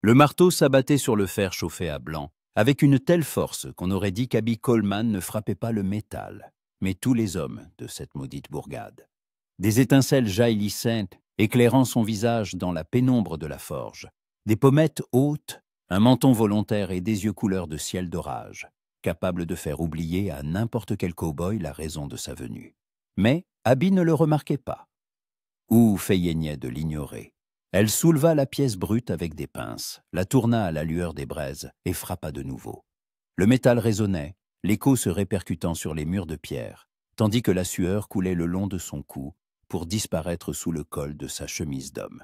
Le marteau s'abattait sur le fer chauffé à blanc, avec une telle force qu'on aurait dit qu'Abby Coleman ne frappait pas le métal, mais tous les hommes de cette maudite bourgade. Des étincelles jaillissaient, éclairant son visage dans la pénombre de la forge, des pommettes hautes, un menton volontaire et des yeux couleur de ciel d'orage, capables de faire oublier à n'importe quel cow-boy la raison de sa venue. Mais Abby ne le remarquait pas, ou feignait de l'ignorer. Elle souleva la pièce brute avec des pinces, la tourna à la lueur des braises et frappa de nouveau. Le métal résonnait, l'écho se répercutant sur les murs de pierre, tandis que la sueur coulait le long de son cou pour disparaître sous le col de sa chemise d'homme.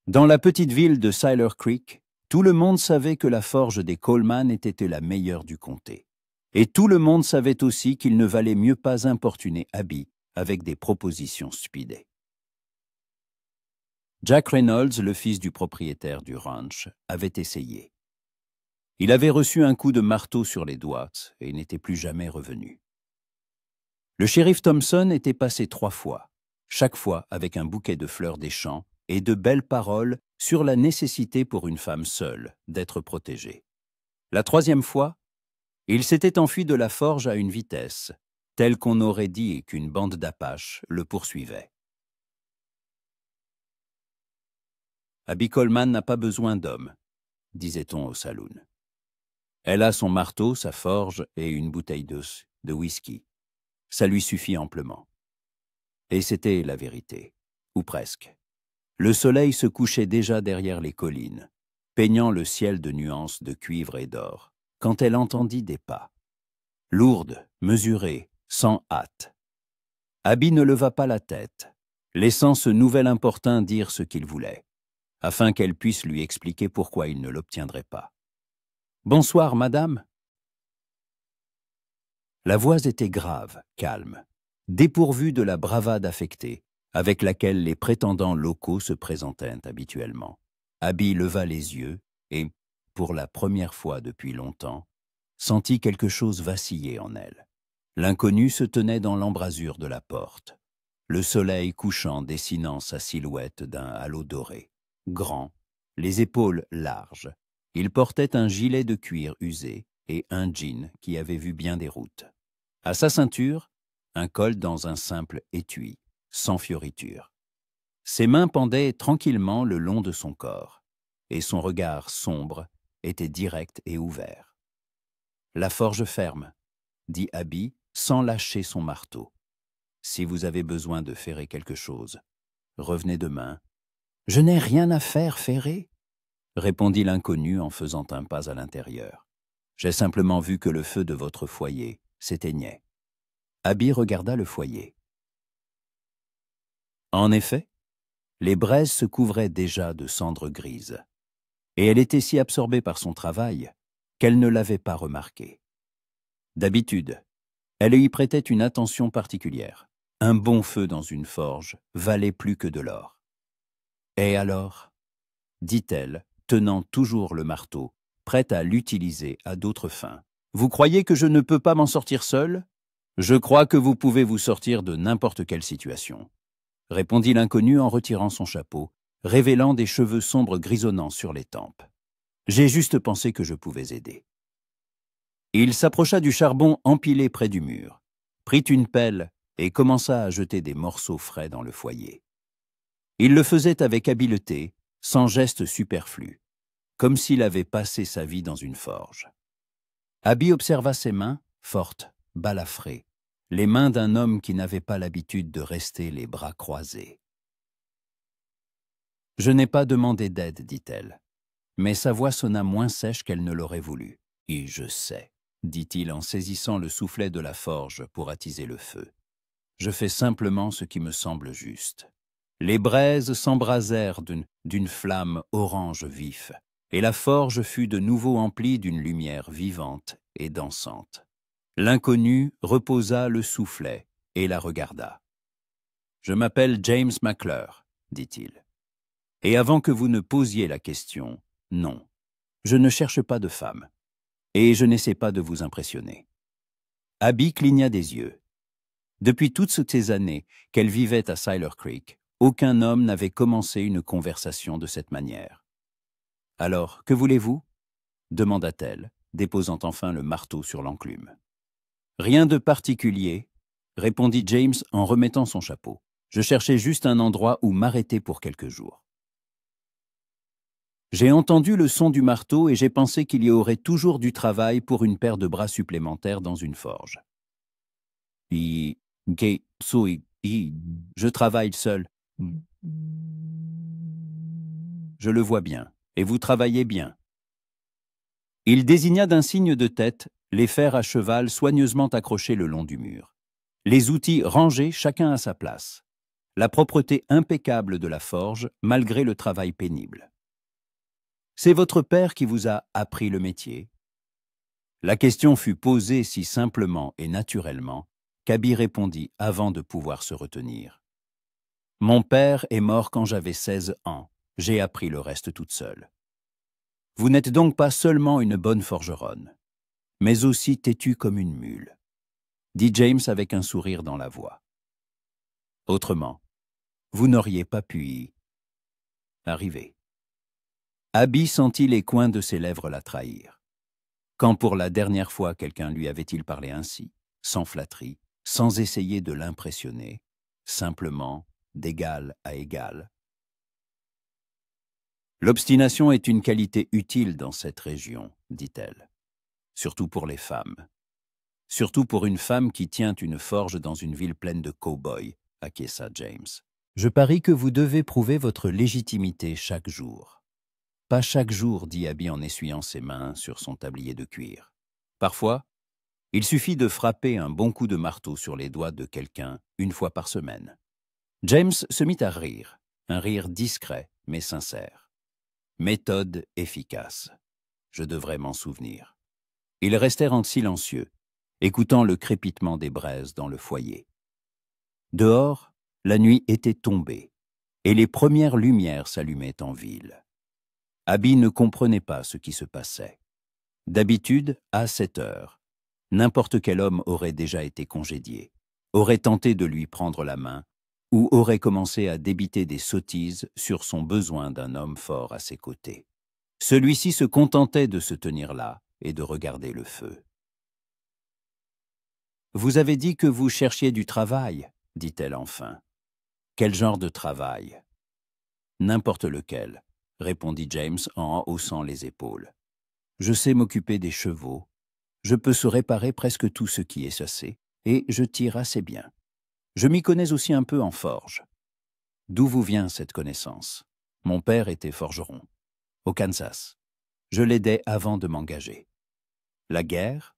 Dans la petite ville de Siler Creek, tout le monde savait que la forge des Coleman était la meilleure du comté. Et tout le monde savait aussi qu'il ne valait mieux pas importuner Abby avec des propositions speedées. Jack Reynolds, le fils du propriétaire du ranch, avait essayé. Il avait reçu un coup de marteau sur les doigts et n'était plus jamais revenu. Le shérif Thompson était passé 3 fois, chaque fois avec un bouquet de fleurs des champs et de belles paroles sur la nécessité pour une femme seule d'être protégée. La 3e fois, il s'était enfui de la forge à une vitesse, telle qu'on aurait dit qu'une bande d'Apaches le poursuivait. Abby Coleman n'a pas besoin d'hommes, disait-on au saloon. Elle a son marteau, sa forge et une bouteille de whisky. Ça lui suffit amplement. Et c'était la vérité, ou presque. Le soleil se couchait déjà derrière les collines, peignant le ciel de nuances de cuivre et d'or, quand elle entendit des pas. Lourdes, mesurées, sans hâte. Abby ne leva pas la tête, laissant ce nouvel importun dire ce qu'il voulait, afin qu'elle puisse lui expliquer pourquoi il ne l'obtiendrait pas. « Bonsoir, madame. » La voix était grave, calme, dépourvue de la bravade affectée, avec laquelle les prétendants locaux se présentaient habituellement. Abby leva les yeux et, pour la première fois depuis longtemps, sentit quelque chose vaciller en elle. L'inconnu se tenait dans l'embrasure de la porte, le soleil couchant dessinant sa silhouette d'un halo doré. Grand, les épaules larges, il portait un gilet de cuir usé et un jean qui avait vu bien des routes. À sa ceinture, un col dans un simple étui, sans fioriture. Ses mains pendaient tranquillement le long de son corps, et son regard sombre était direct et ouvert. « La forge ferme, » dit Abby, sans lâcher son marteau. « Si vous avez besoin de ferrer quelque chose, revenez demain. »« Je n'ai rien à faire, ferrer, » répondit l'inconnu en faisant un pas à l'intérieur. « J'ai simplement vu que le feu de votre foyer s'éteignait. » Abby regarda le foyer. En effet, les braises se couvraient déjà de cendres grises, et elle était si absorbée par son travail qu'elle ne l'avait pas remarqué. D'habitude, elle y prêtait une attention particulière. Un bon feu dans une forge valait plus que de l'or. « Et alors ?» dit-elle, tenant toujours le marteau, prête à l'utiliser à d'autres fins. « Vous croyez que je ne peux pas m'en sortir seule ? Je crois que vous pouvez vous sortir de n'importe quelle situation, » répondit l'inconnu en retirant son chapeau, révélant des cheveux sombres grisonnants sur les tempes. « J'ai juste pensé que je pouvais aider. » Il s'approcha du charbon empilé près du mur, prit une pelle et commença à jeter des morceaux frais dans le foyer. Il le faisait avec habileté, sans geste superflu, comme s'il avait passé sa vie dans une forge. Abby observa ses mains, fortes, balafrées, les mains d'un homme qui n'avait pas l'habitude de rester les bras croisés. « Je n'ai pas demandé d'aide, dit-elle, mais sa voix sonna moins sèche qu'elle ne l'aurait voulu. « Et je sais, dit-il en saisissant le soufflet de la forge pour attiser le feu. Je fais simplement ce qui me semble juste. » Les braises s'embrasèrent d'une flamme orange vif, et la forge fut de nouveau emplie d'une lumière vivante et dansante. L'inconnu reposa le soufflet et la regarda. « Je m'appelle James McClure, dit-il. Et avant que vous ne posiez la question, non, je ne cherche pas de femme, et je n'essaie pas de vous impressionner. » Abby cligna des yeux. Depuis toutes ces années qu'elle vivait à Siler Creek, aucun homme n'avait commencé une conversation de cette manière. Alors, que voulez-vous? Demanda-t-elle, déposant enfin le marteau sur l'enclume. Rien de particulier, répondit James en remettant son chapeau. Je cherchais juste un endroit où m'arrêter pour quelques jours. J'ai entendu le son du marteau et j'ai pensé qu'il y aurait toujours du travail pour une paire de bras supplémentaires dans une forge. Je travaille seul. Je le vois bien. Et vous travaillez bien. Il désigna d'un signe de tête les fers à cheval soigneusement accrochés le long du mur. Les outils rangés chacun à sa place. La propreté impeccable de la forge, malgré le travail pénible. C'est votre père qui vous a appris le métier? La question fut posée si simplement et naturellement qu'Abby répondit avant de pouvoir se retenir. Mon père est mort quand j'avais 16 ans. J'ai appris le reste toute seule. Vous n'êtes donc pas seulement une bonne forgeronne, mais aussi têtue comme une mule, dit James avec un sourire dans la voix. Autrement, vous n'auriez pas pu y arriver. Abby sentit les coins de ses lèvres la trahir. Quand pour la dernière fois quelqu'un lui avait-il parlé ainsi, sans flatterie, sans essayer de l'impressionner, simplement d'égal à égal? L'obstination est une qualité utile dans cette région, dit-elle, surtout pour les femmes. Surtout pour une femme qui tient une forge dans une ville pleine de cow-boys, acquiesça James. Je parie que vous devez prouver votre légitimité chaque jour. Pas chaque jour, dit Abby en essuyant ses mains sur son tablier de cuir. Parfois, il suffit de frapper un bon coup de marteau sur les doigts de quelqu'un une fois par semaine. James se mit à rire, un rire discret mais sincère. Méthode efficace. Je devrais m'en souvenir. Ils restèrent en silencieux, écoutant le crépitement des braises dans le foyer. Dehors, la nuit était tombée, et les premières lumières s'allumaient en ville. Abby ne comprenait pas ce qui se passait. D'habitude, à 7 heures, n'importe quel homme aurait déjà été congédié, aurait tenté de lui prendre la main, ou aurait commencé à débiter des sottises sur son besoin d'un homme fort à ses côtés. Celui-ci se contentait de se tenir là et de regarder le feu. « Vous avez dit que vous cherchiez du travail, » dit-elle enfin. « Quel genre de travail ?»« N'importe lequel, » répondit James en haussant les épaules. « Je sais m'occuper des chevaux, je peux se réparer presque tout ce qui est cassé, et je tire assez bien. Je m'y connais aussi un peu en forge. D'où vous vient cette connaissance? Mon père était forgeron, au Kansas. Je l'aidais avant de m'engager. La guerre?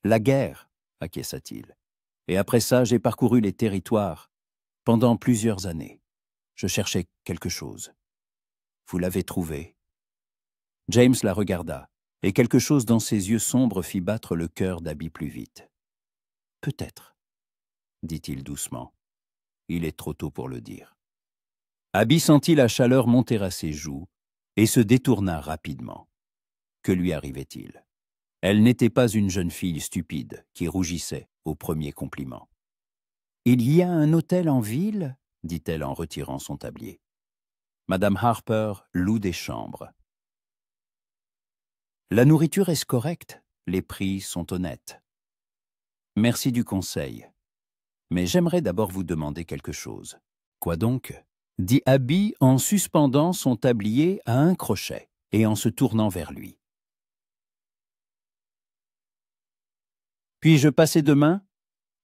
La guerre, acquiesça-t-il. Et après ça, j'ai parcouru les territoires pendant plusieurs années. Je cherchais quelque chose. Vous l'avez trouvé? James la regarda, et quelque chose dans ses yeux sombres fit battre le cœur d'Abby plus vite. Peut-être, dit-il doucement. Il est trop tôt pour le dire. Abby sentit la chaleur monter à ses joues et se détourna rapidement. Que lui arrivait-il? Elle n'était pas une jeune fille stupide qui rougissait au premier compliment. « Il y a un hôtel en ville ?» dit-elle en retirant son tablier. Madame Harper loue des chambres. La nourriture est correcte, les prix sont honnêtes. Merci du conseil. Mais j'aimerais d'abord vous demander quelque chose. Quoi donc? Dit Abby en suspendant son tablier à un crochet et en se tournant vers lui. Puis-je passer demain?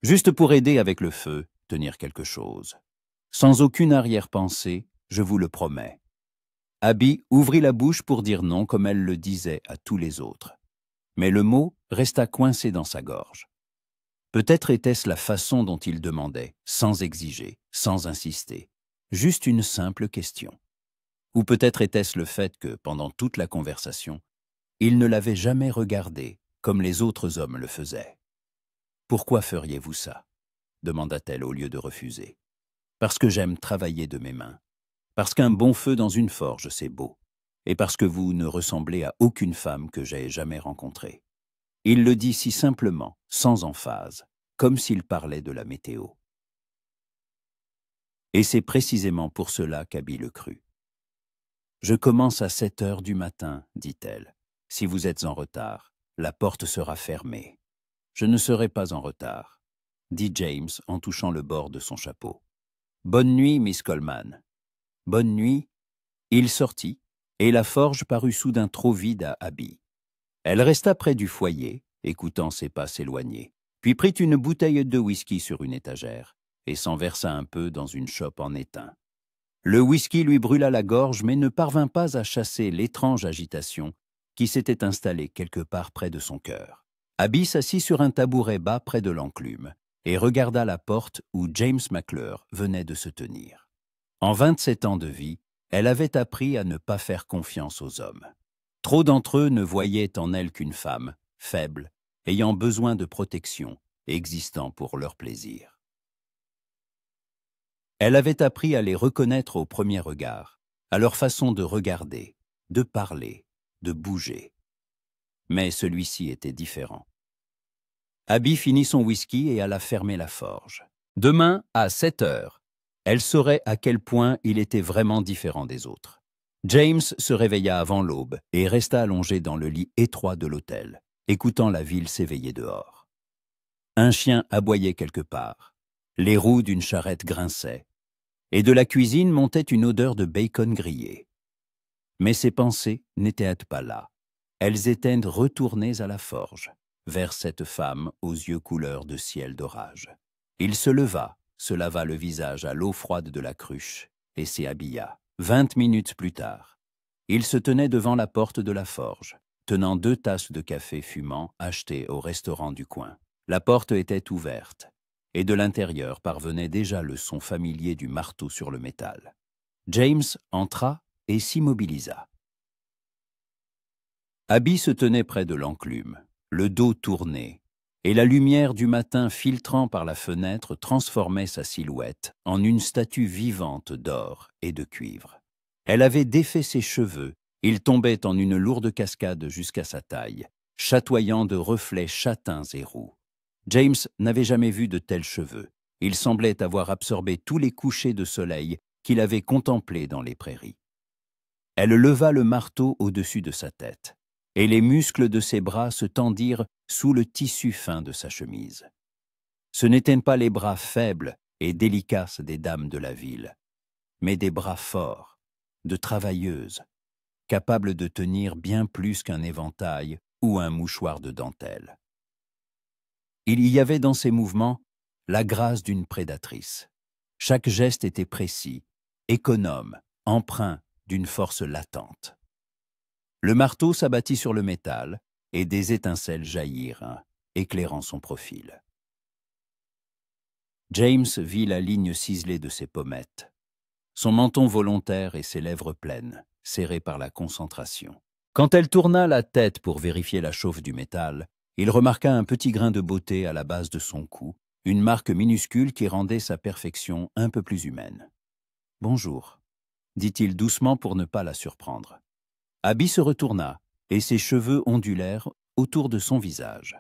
Juste pour aider avec le feu, tenir quelque chose. Sans aucune arrière-pensée, je vous le promets. Abby ouvrit la bouche pour dire non comme elle le disait à tous les autres. Mais le mot resta coincé dans sa gorge. Peut-être était-ce la façon dont il demandait, sans exiger, sans insister, juste une simple question. Ou peut-être était-ce le fait que, pendant toute la conversation, il ne l'avait jamais regardée comme les autres hommes le faisaient. « Pourquoi feriez-vous ça ?» demanda-t-elle au lieu de refuser. « Parce que j'aime travailler de mes mains. Parce qu'un bon feu dans une forge, c'est beau. Et parce que vous ne ressemblez à aucune femme que j'aie jamais rencontrée. » Il le dit si simplement, sans emphase, comme s'il parlait de la météo. Et c'est précisément pour cela qu'Abby le crut. Je commence à 7 heures du matin, dit-elle. Si vous êtes en retard, la porte sera fermée. Je ne serai pas en retard, dit James en touchant le bord de son chapeau. Bonne nuit, Miss Coleman. Bonne nuit. Il sortit, et la forge parut soudain trop vide à Abby. Elle resta près du foyer, écoutant ses pas s'éloigner, puis prit une bouteille de whisky sur une étagère et s'en versa un peu dans une chope en étain. Le whisky lui brûla la gorge, mais ne parvint pas à chasser l'étrange agitation qui s'était installée quelque part près de son cœur. Abby s'assit sur un tabouret bas près de l'enclume et regarda la porte où James McClure venait de se tenir. En 27 ans de vie, elle avait appris à ne pas faire confiance aux hommes. Trop d'entre eux ne voyaient en elle qu'une femme, faible, ayant besoin de protection, existant pour leur plaisir. Elle avait appris à les reconnaître au premier regard, à leur façon de regarder, de parler, de bouger. Mais celui-ci était différent. Abby finit son whisky et alla fermer la forge. Demain, à 7 heures, elle saurait à quel point il était vraiment différent des autres. James se réveilla avant l'aube et resta allongé dans le lit étroit de l'hôtel, écoutant la ville s'éveiller dehors. Un chien aboyait quelque part, les roues d'une charrette grinçaient, et de la cuisine montait une odeur de bacon grillé. Mais ses pensées n'étaient pas là. Elles étaient retournées à la forge, vers cette femme aux yeux couleur de ciel d'orage. Il se leva, se lava le visage à l'eau froide de la cruche et s'y habilla. 20 minutes plus tard, il se tenait devant la porte de la forge, tenant 2 tasses de café fumant achetées au restaurant du coin. La porte était ouverte, et de l'intérieur parvenait déjà le son familier du marteau sur le métal. James entra et s'immobilisa. Abby se tenait près de l'enclume, le dos tourné, et la lumière du matin filtrant par la fenêtre transformait sa silhouette en une statue vivante d'or et de cuivre. Elle avait défait ses cheveux, ils tombaient en une lourde cascade jusqu'à sa taille, chatoyant de reflets châtains et roux. James n'avait jamais vu de tels cheveux. Il semblait avoir absorbé tous les couchers de soleil qu'il avait contemplés dans les prairies. Elle leva le marteau au-dessus de sa tête, et les muscles de ses bras se tendirent sous le tissu fin de sa chemise. Ce n'étaient pas les bras faibles et délicats des dames de la ville, mais des bras forts, de travailleuses, capables de tenir bien plus qu'un éventail ou un mouchoir de dentelle. Il y avait dans ses mouvements la grâce d'une prédatrice. Chaque geste était précis, économe, empreint d'une force latente. Le marteau s'abattit sur le métal et des étincelles jaillirent, éclairant son profil. James vit la ligne ciselée de ses pommettes, son menton volontaire et ses lèvres pleines, serrées par la concentration. Quand elle tourna la tête pour vérifier la chauffe du métal, il remarqua un petit grain de beauté à la base de son cou, une marque minuscule qui rendait sa perfection un peu plus humaine. « Bonjour », dit-il doucement pour ne pas la surprendre. Abby se retourna, et ses cheveux ondulèrent autour de son visage.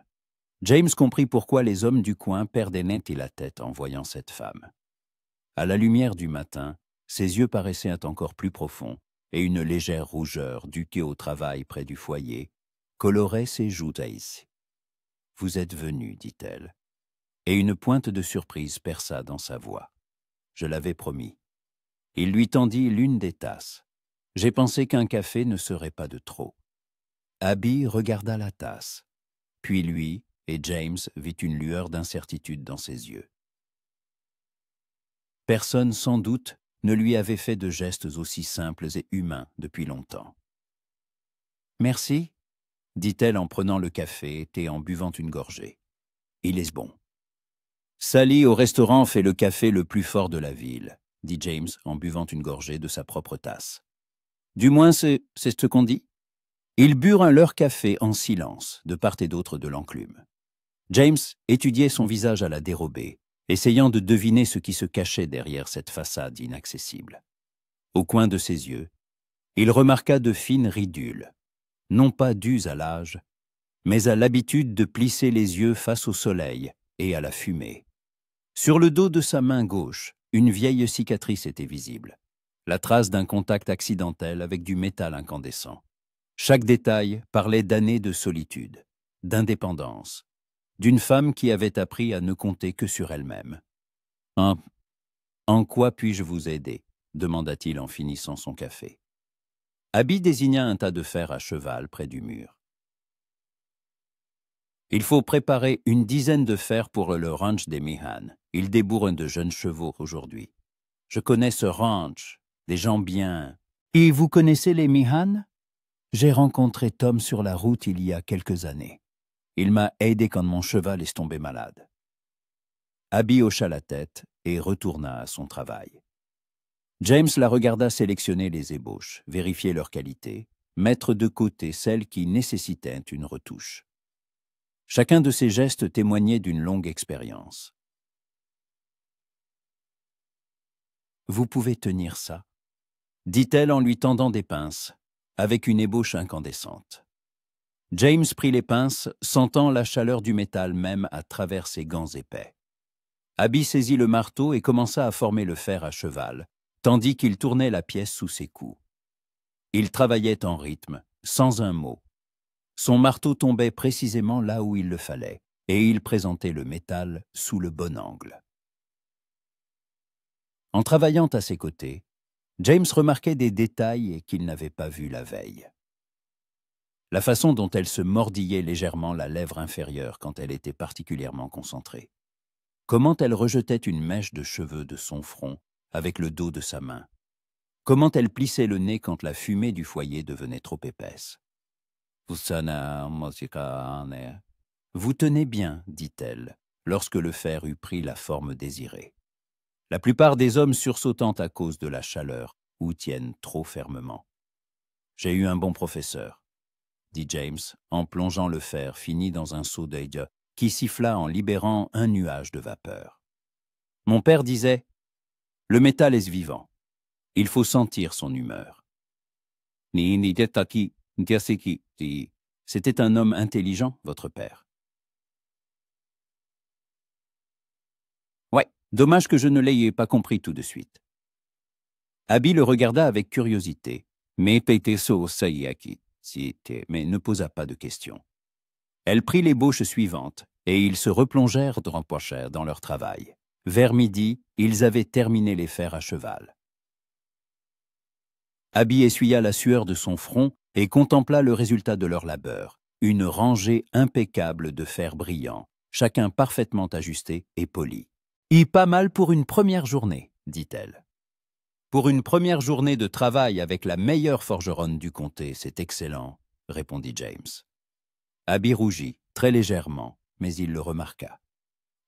James comprit pourquoi les hommes du coin perdaient net la tête en voyant cette femme. À la lumière du matin, ses yeux paraissaient encore plus profonds, et une légère rougeur, due au travail près du foyer, colorait ses joues taillées. « Vous êtes venu, dit-elle, et une pointe de surprise perça dans sa voix. Je l'avais promis. Il lui tendit l'une des tasses. J'ai pensé qu'un café ne serait pas de trop. Abby regarda la tasse, puis lui, et James vit une lueur d'incertitude dans ses yeux. Personne, sans doute, ne lui avait fait de gestes aussi simples et humains depuis longtemps. « Merci », dit-elle en prenant le café et en buvant une gorgée. « Il est bon. » « Sally au restaurant fait le café le plus fort de la ville, » dit James en buvant une gorgée de sa propre tasse. « Du moins, c'est ce qu'on dit. » Ils burent leur café en silence, de part et d'autre de l'enclume. James étudiait son visage à la dérobée, essayant de deviner ce qui se cachait derrière cette façade inaccessible. Au coin de ses yeux, il remarqua de fines ridules, non pas dues à l'âge, mais à l'habitude de plisser les yeux face au soleil et à la fumée. Sur le dos de sa main gauche, une vieille cicatrice était visible. la trace d'un contact accidentel avec du métal incandescent. Chaque détail parlait d'années de solitude, d'indépendance, d'une femme qui avait appris à ne compter que sur elle-même. « En quoi puis-je vous aider ?» demanda-t-il en finissant son café. Abby désigna un tas de fer à cheval près du mur. « Il faut préparer une dizaine de fers pour le ranch des Meehan. Ils débourrent de jeunes chevaux aujourd'hui. Je connais ce ranch, des gens bien. Et vous connaissez les Meehan? J'ai rencontré Tom sur la route il y a quelques années. Il m'a aidé quand mon cheval est tombé malade. » Abby hocha la tête et retourna à son travail. James la regarda sélectionner les ébauches, vérifier leur qualité, mettre de côté celles qui nécessitaient une retouche. Chacun de ces gestes témoignait d'une longue expérience. « Vous pouvez tenir ça ?» dit-elle en lui tendant des pinces, avec une ébauche incandescente. James prit les pinces, sentant la chaleur du métal même à travers ses gants épais. Abby saisit le marteau et commença à former le fer à cheval, tandis qu'il tournait la pièce sous ses coups. Il travaillait en rythme, sans un mot. Son marteau tombait précisément là où il le fallait, et il présentait le métal sous le bon angle. En travaillant à ses côtés, James remarquait des détails qu'il n'avait pas vus la veille. La façon dont elle se mordillait légèrement la lèvre inférieure quand elle était particulièrement concentrée. Comment elle rejetait une mèche de cheveux de son front avec le dos de sa main. Comment elle plissait le nez quand la fumée du foyer devenait trop épaisse. « Vous tenez bien, dit-elle, lorsque le fer eut pris la forme désirée. La plupart des hommes sursautant à cause de la chaleur ou tiennent trop fermement. J'ai eu un bon professeur, dit James, en plongeant le fer fini dans un seau d'œil qui siffla en libérant un nuage de vapeur. Mon père disait, « Le métal est vivant. Il faut sentir son humeur. » C'était un homme intelligent, votre père. Ouais, dommage que je ne l'ayais pas compris tout de suite. Abby le regarda avec curiosité, mais ne posa pas de questions. Elle prit l'ébauche suivante, et ils se replongèrent dans leur travail. Vers midi, ils avaient terminé les fers à cheval. Abby essuya la sueur de son front et contempla le résultat de leur labeur, une rangée impeccable de fers brillants, chacun parfaitement ajusté et poli. « Et pas mal pour une première journée, » dit-elle. « Pour une première journée de travail avec la meilleure forgeronne du comté, c'est excellent, » répondit James. Abby rougit, très légèrement, mais il le remarqua.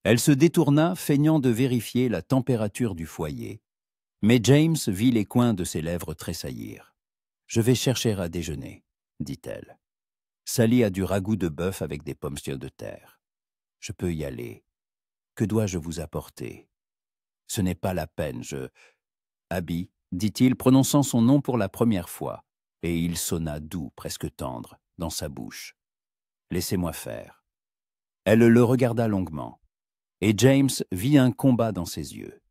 Elle se détourna, feignant de vérifier la température du foyer, mais James vit les coins de ses lèvres tressaillir. « Je vais chercher à déjeuner, » dit-elle. « Sally a du ragoût de bœuf avec des pommes de terre. Je peux y aller. Que dois-je vous apporter? Ce n'est pas la peine, Abby, dit-il, prononçant son nom pour la première fois, et il sonna doux, presque tendre, dans sa bouche. Laissez-moi faire. Elle le regarda longuement, et James vit un combat dans ses yeux.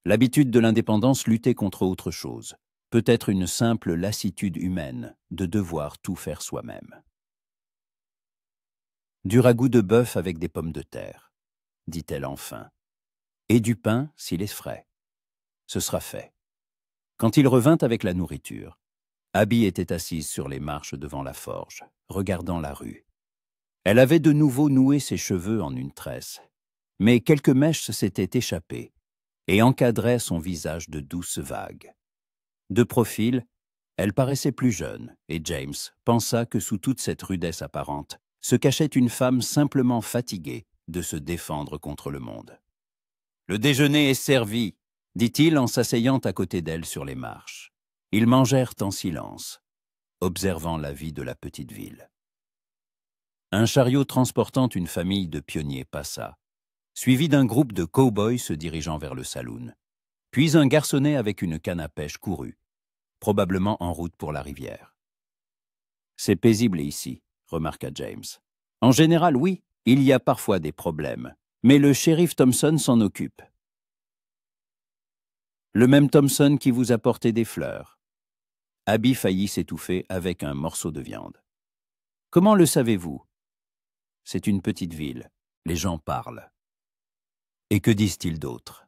L'habitude de l'indépendance luttait contre autre chose, peut-être une simple lassitude humaine de devoir tout faire soi-même. Du ragoût de bœuf avec des pommes de terre, dit-elle enfin, et du pain s'il est frais. Ce sera fait. Quand il revint avec la nourriture, Abby était assise sur les marches devant la forge, regardant la rue. Elle avait de nouveau noué ses cheveux en une tresse, mais quelques mèches s'étaient échappées et encadraient son visage de douces vagues. De profil, elle paraissait plus jeune, et James pensa que sous toute cette rudesse apparente se cachait une femme simplement fatiguée de se défendre contre le monde. « Le déjeuner est servi », dit-il en s'asseyant à côté d'elle sur les marches. Ils mangèrent en silence, observant la vie de la petite ville. Un chariot transportant une famille de pionniers passa, suivi d'un groupe de cow-boys se dirigeant vers le saloon. Puis un garçonnet avec une canne à pêche courut, probablement en route pour la rivière. « C'est paisible ici, » remarqua James. « En général, oui, il y a parfois des problèmes, mais le shérif Thompson s'en occupe. » Le même Thompson qui vous a porté des fleurs. Abby faillit s'étouffer avec un morceau de viande. Comment le savez-vous? C'est une petite ville. Les gens parlent. Et que disent-ils d'autre?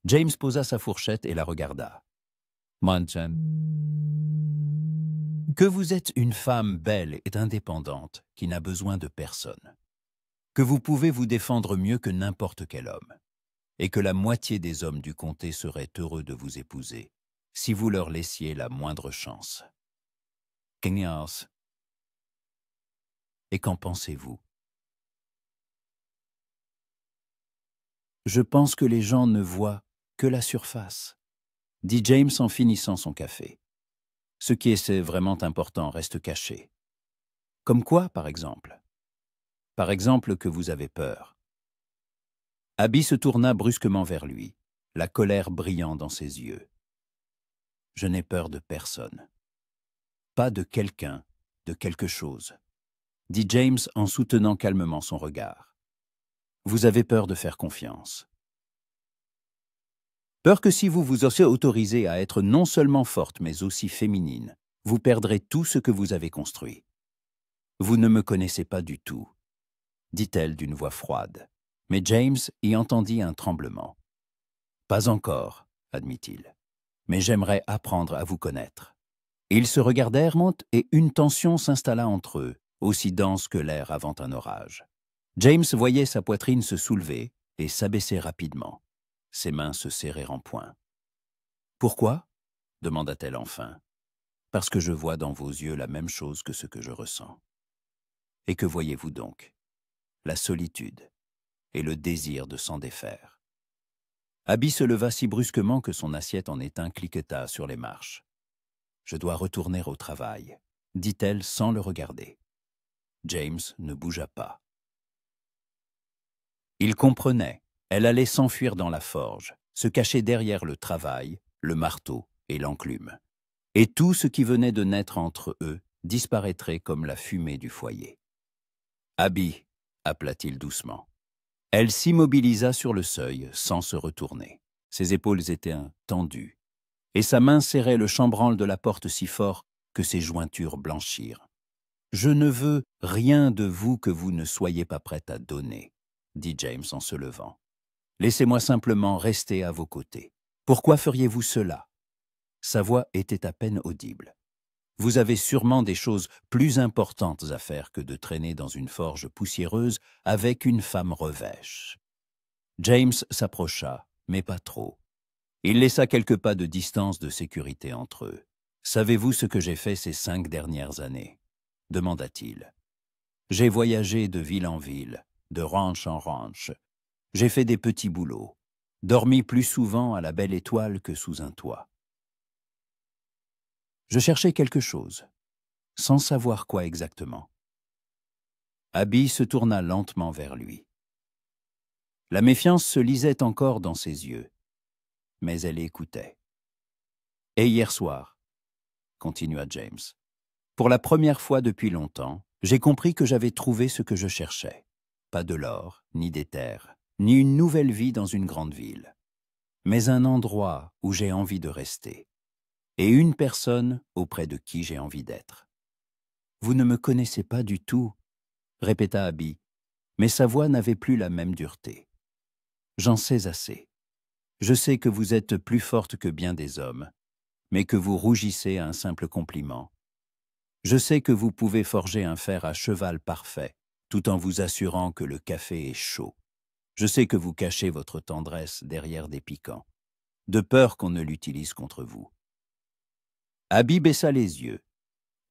James posa sa fourchette et la regarda. Mountain. Que vous êtes une femme belle et indépendante qui n'a besoin de personne. Que vous pouvez vous défendre mieux que n'importe quel homme. Et que la moitié des hommes du comté seraient heureux de vous épouser, si vous leur laissiez la moindre chance. Kenya's. Et qu'en pensez-vous? Je pense que les gens ne voient que la surface, dit James en finissant son café. Ce qui est vraiment important reste caché. Comme quoi, par exemple? Par exemple que vous avez peur. Abby se tourna brusquement vers lui, la colère brillant dans ses yeux. Je n'ai peur de personne. Pas de quelqu'un, de quelque chose, dit James en soutenant calmement son regard. Vous avez peur de faire confiance. Peur que si vous vous autorisez à être non seulement forte mais aussi féminine, vous perdrez tout ce que vous avez construit. Vous ne me connaissez pas du tout, dit-elle d'une voix froide, mais James y entendit un tremblement. Pas encore, admit-il, mais j'aimerais apprendre à vous connaître. Ils se regardèrent et une tension s'installa entre eux, aussi dense que l'air avant un orage. James voyait sa poitrine se soulever et s'abaisser rapidement. Ses mains se serrèrent en poing. « Pourquoi » demanda-t-elle enfin. « Parce que je vois dans vos yeux la même chose que ce que je ressens. » « Et que voyez-vous donc ?»« La solitude et le désir de s'en défaire. » Abby se leva si brusquement que son assiette en étain cliqueta sur les marches. « Je dois retourner au travail, » dit-elle sans le regarder. James ne bougea pas. Il comprenait. Elle allait s'enfuir dans la forge, se cacher derrière le travail, le marteau et l'enclume. Et tout ce qui venait de naître entre eux disparaîtrait comme la fumée du foyer. « Abby » appela-t-il doucement. Elle s'immobilisa sur le seuil sans se retourner. Ses épaules étaient tendues, et sa main serrait le chambranle de la porte si fort que ses jointures blanchirent. « Je ne veux rien de vous que vous ne soyez pas prête à donner, » dit James en se levant. « Laissez-moi simplement rester à vos côtés. Pourquoi feriez-vous cela ?» Sa voix était à peine audible. « Vous avez sûrement des choses plus importantes à faire que de traîner dans une forge poussiéreuse avec une femme revêche. » James s'approcha, mais pas trop. Il laissa quelques pas de distance de sécurité entre eux. « Savez-vous ce que j'ai fait ces 5 dernières années ?» demanda-t-il. « J'ai voyagé de ville en ville, de ranch en ranch. J'ai fait des petits boulots, dormi plus souvent à la belle étoile que sous un toit. Je cherchais quelque chose, sans savoir quoi exactement. » Abby se tourna lentement vers lui. La méfiance se lisait encore dans ses yeux, mais elle écoutait. « Et hier soir, » continua James, « pour la première fois depuis longtemps, j'ai compris que j'avais trouvé ce que je cherchais. Pas de l'or, ni des terres, ni une nouvelle vie dans une grande ville, mais un endroit où j'ai envie de rester, et une personne auprès de qui j'ai envie d'être. »« Vous ne me connaissez pas du tout, » répéta Abby, mais sa voix n'avait plus la même dureté. « J'en sais assez. Je sais que vous êtes plus forte que bien des hommes, mais que vous rougissez à un simple compliment. Je sais que vous pouvez forger un fer à cheval parfait, tout en vous assurant que le café est chaud. Je sais que vous cachez votre tendresse derrière des piquants, de peur qu'on ne l'utilise contre vous. » Abby baissa les yeux,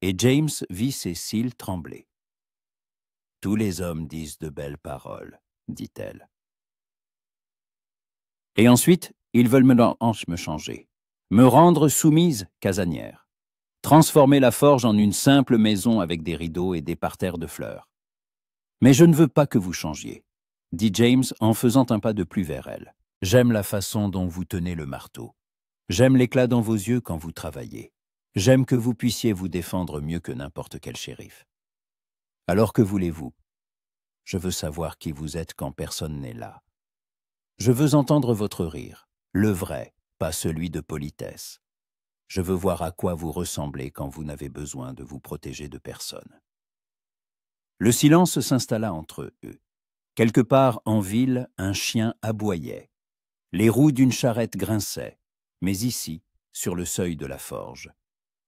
et James vit ses cils trembler. « Tous les hommes disent de belles paroles, » dit-elle. « Et ensuite, ils veulent me changer, me rendre soumise casanière, transformer la forge en une simple maison avec des rideaux et des parterres de fleurs. Mais je ne veux pas que vous changiez, » dit James en faisant un pas de plus vers elle. « J'aime la façon dont vous tenez le marteau. J'aime l'éclat dans vos yeux quand vous travaillez. J'aime que vous puissiez vous défendre mieux que n'importe quel shérif. Alors que voulez-vous? Je veux savoir qui vous êtes quand personne n'est là. Je veux entendre votre rire, le vrai, pas celui de politesse. Je veux voir à quoi vous ressemblez quand vous n'avez besoin de vous protéger de personne. » Le silence s'installa entre eux. Quelque part en ville, un chien aboyait. Les roues d'une charrette grinçaient. Mais ici, sur le seuil de la forge,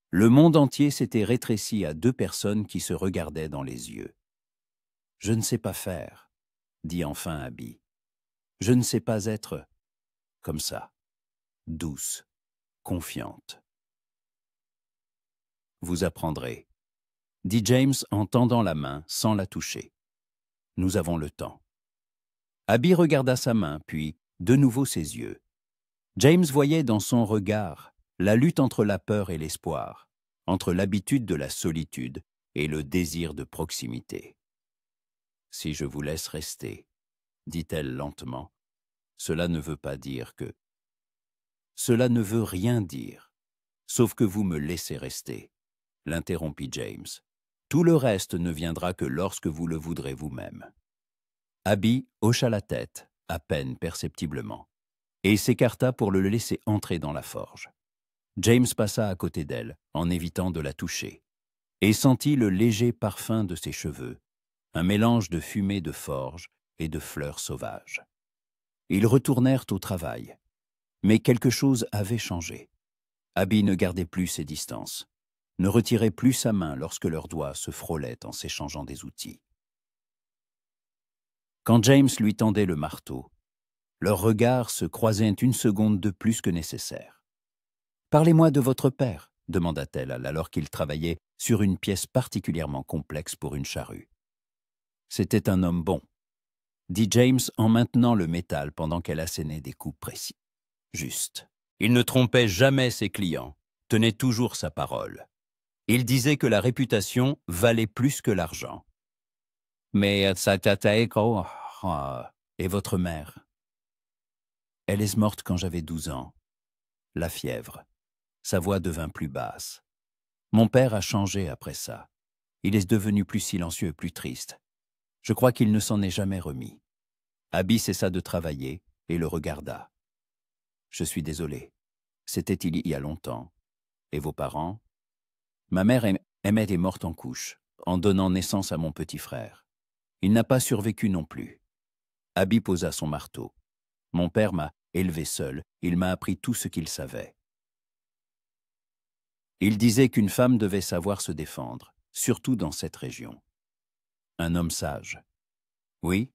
le monde entier s'était rétréci à 2 personnes qui se regardaient dans les yeux. « Je ne sais pas faire, » dit enfin Abby. « Je ne sais pas être comme ça, douce, confiante. »« Vous apprendrez, » dit James en tendant la main sans la toucher. « Nous avons le temps. » Abby regarda sa main, puis de nouveau ses yeux. James voyait dans son regard la lutte entre la peur et l'espoir, entre l'habitude de la solitude et le désir de proximité. « Si je vous laisse rester, » dit-elle lentement, « cela ne veut pas dire que... Cela ne veut rien dire, sauf que vous me laissez rester, » l'interrompit James. « Tout le reste ne viendra que lorsque vous le voudrez vous-même. » Abby hocha la tête, à peine perceptiblement, et s'écarta pour le laisser entrer dans la forge. James passa à côté d'elle, en évitant de la toucher, et sentit le léger parfum de ses cheveux, un mélange de fumée de forge et de fleurs sauvages. Ils retournèrent au travail, mais quelque chose avait changé. Abby ne gardait plus ses distances, ne retirait plus sa main lorsque leurs doigts se frôlaient en s'échangeant des outils. Quand James lui tendait le marteau, leurs regards se croisaient une seconde de plus que nécessaire. « Parlez-moi de votre père » demanda-t-elle alors qu'il travaillait sur une pièce particulièrement complexe pour une charrue. « C'était un homme bon » dit James en maintenant le métal pendant qu'elle assénait des coups précis. Juste. Il ne trompait jamais ses clients, tenait toujours sa parole. Il disait que la réputation valait plus que l'argent. Mais et votre mère? Elle est morte quand j'avais 12 ans. La fièvre. Sa voix devint plus basse. Mon père a changé après ça. Il est devenu plus silencieux et plus triste. Je crois qu'il ne s'en est jamais remis. Abby cessa de travailler et le regarda. Je suis désolé. C'était il y a longtemps. Et vos parents? Ma mère Emmett est morte en couche, en donnant naissance à mon petit frère. Il n'a pas survécu non plus. Abby posa son marteau. Mon père m'a élevé seul. Il m'a appris tout ce qu'il savait. Il disait qu'une femme devait savoir se défendre, surtout dans cette région. Un homme sage. Oui,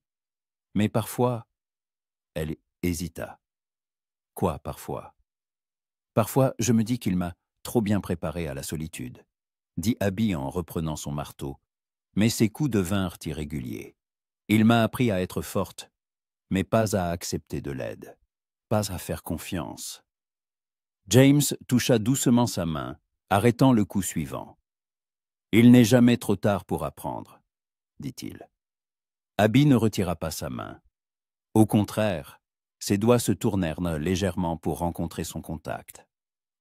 mais parfois... Elle hésita. Quoi, parfois? Parfois, je me dis qu'il m'a trop bien préparé à la solitude, dit Abby en reprenant son marteau, mais ses coups devinrent irréguliers. Il m'a appris à être forte, mais pas à accepter de l'aide, pas à faire confiance. James toucha doucement sa main, arrêtant le coup suivant. « Il n'est jamais trop tard pour apprendre, » dit-il. Abby ne retira pas sa main. Au contraire, ses doigts se tournèrent légèrement pour rencontrer son contact.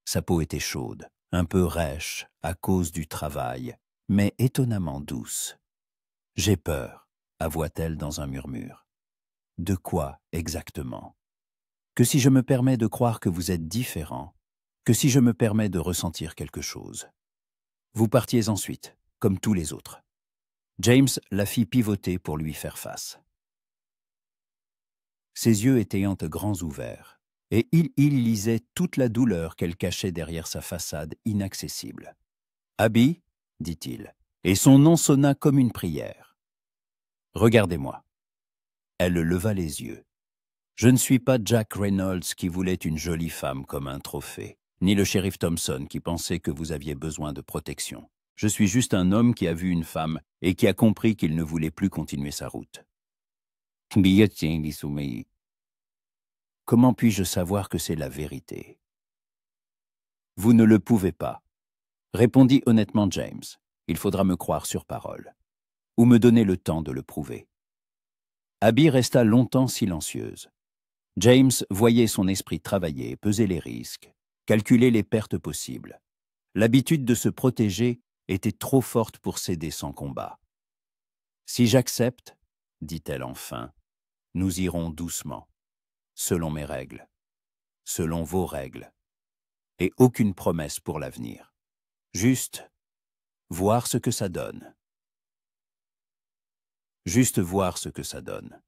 Sa peau était chaude, un peu rêche à cause du travail, mais étonnamment douce. « J'ai peur, » avoua-t-elle dans un murmure. « De quoi exactement? Que si je me permets de croire que vous êtes différent, que si je me permets de ressentir quelque chose. Vous partiez ensuite, comme tous les autres. » James la fit pivoter pour lui faire face. Ses yeux étaient grands ouverts, et il lisait toute la douleur qu'elle cachait derrière sa façade inaccessible. « Abby, » dit-il, et son nom sonna comme une prière. « Regardez-moi. » Elle leva les yeux. « Je ne suis pas Jack Reynolds qui voulait une jolie femme comme un trophée, ni le shérif Thompson qui pensait que vous aviez besoin de protection. Je suis juste un homme qui a vu une femme et qui a compris qu'il ne voulait plus continuer sa route. » Comment puis-je savoir que c'est la vérité? Vous ne le pouvez pas, répondit honnêtement James. Il faudra me croire sur parole, ou me donner le temps de le prouver. Abby resta longtemps silencieuse. James voyait son esprit travailler, peser les risques, calculer les pertes possibles. L'habitude de se protéger était trop forte pour céder sans combat. « Si j'accepte, » dit-elle enfin, « nous irons doucement, selon mes règles, selon vos règles, et aucune promesse pour l'avenir. Juste voir ce que ça donne. Juste voir ce que ça donne,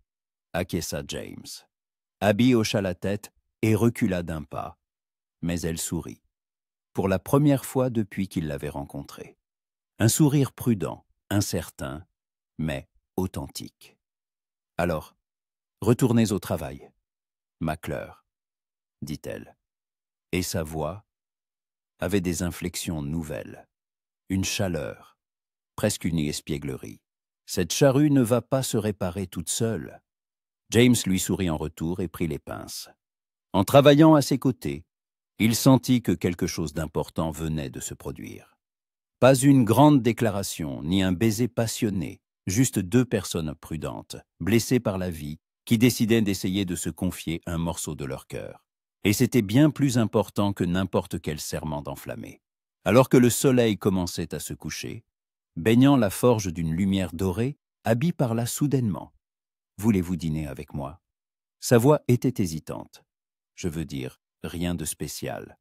acquiesça James. Abby hocha la tête et recula d'un pas, mais elle sourit, pour la première fois depuis qu'il l'avait rencontrée. Un sourire prudent, incertain, mais authentique. Alors, retournez au travail, McClure, dit-elle, et sa voix avait des inflexions nouvelles, une chaleur, presque une espièglerie. Cette charrue ne va pas se réparer toute seule. James lui sourit en retour et prit les pinces. En travaillant à ses côtés, il sentit que quelque chose d'important venait de se produire. Pas une grande déclaration, ni un baiser passionné, juste deux personnes prudentes, blessées par la vie, qui décidaient d'essayer de se confier un morceau de leur cœur. Et c'était bien plus important que n'importe quel serment d'enflammé. Alors que le soleil commençait à se coucher, baignant la forge d'une lumière dorée, Abby parla soudainement. « Voulez-vous dîner avec moi ?» Sa voix était hésitante. Je veux dire, rien de spécial.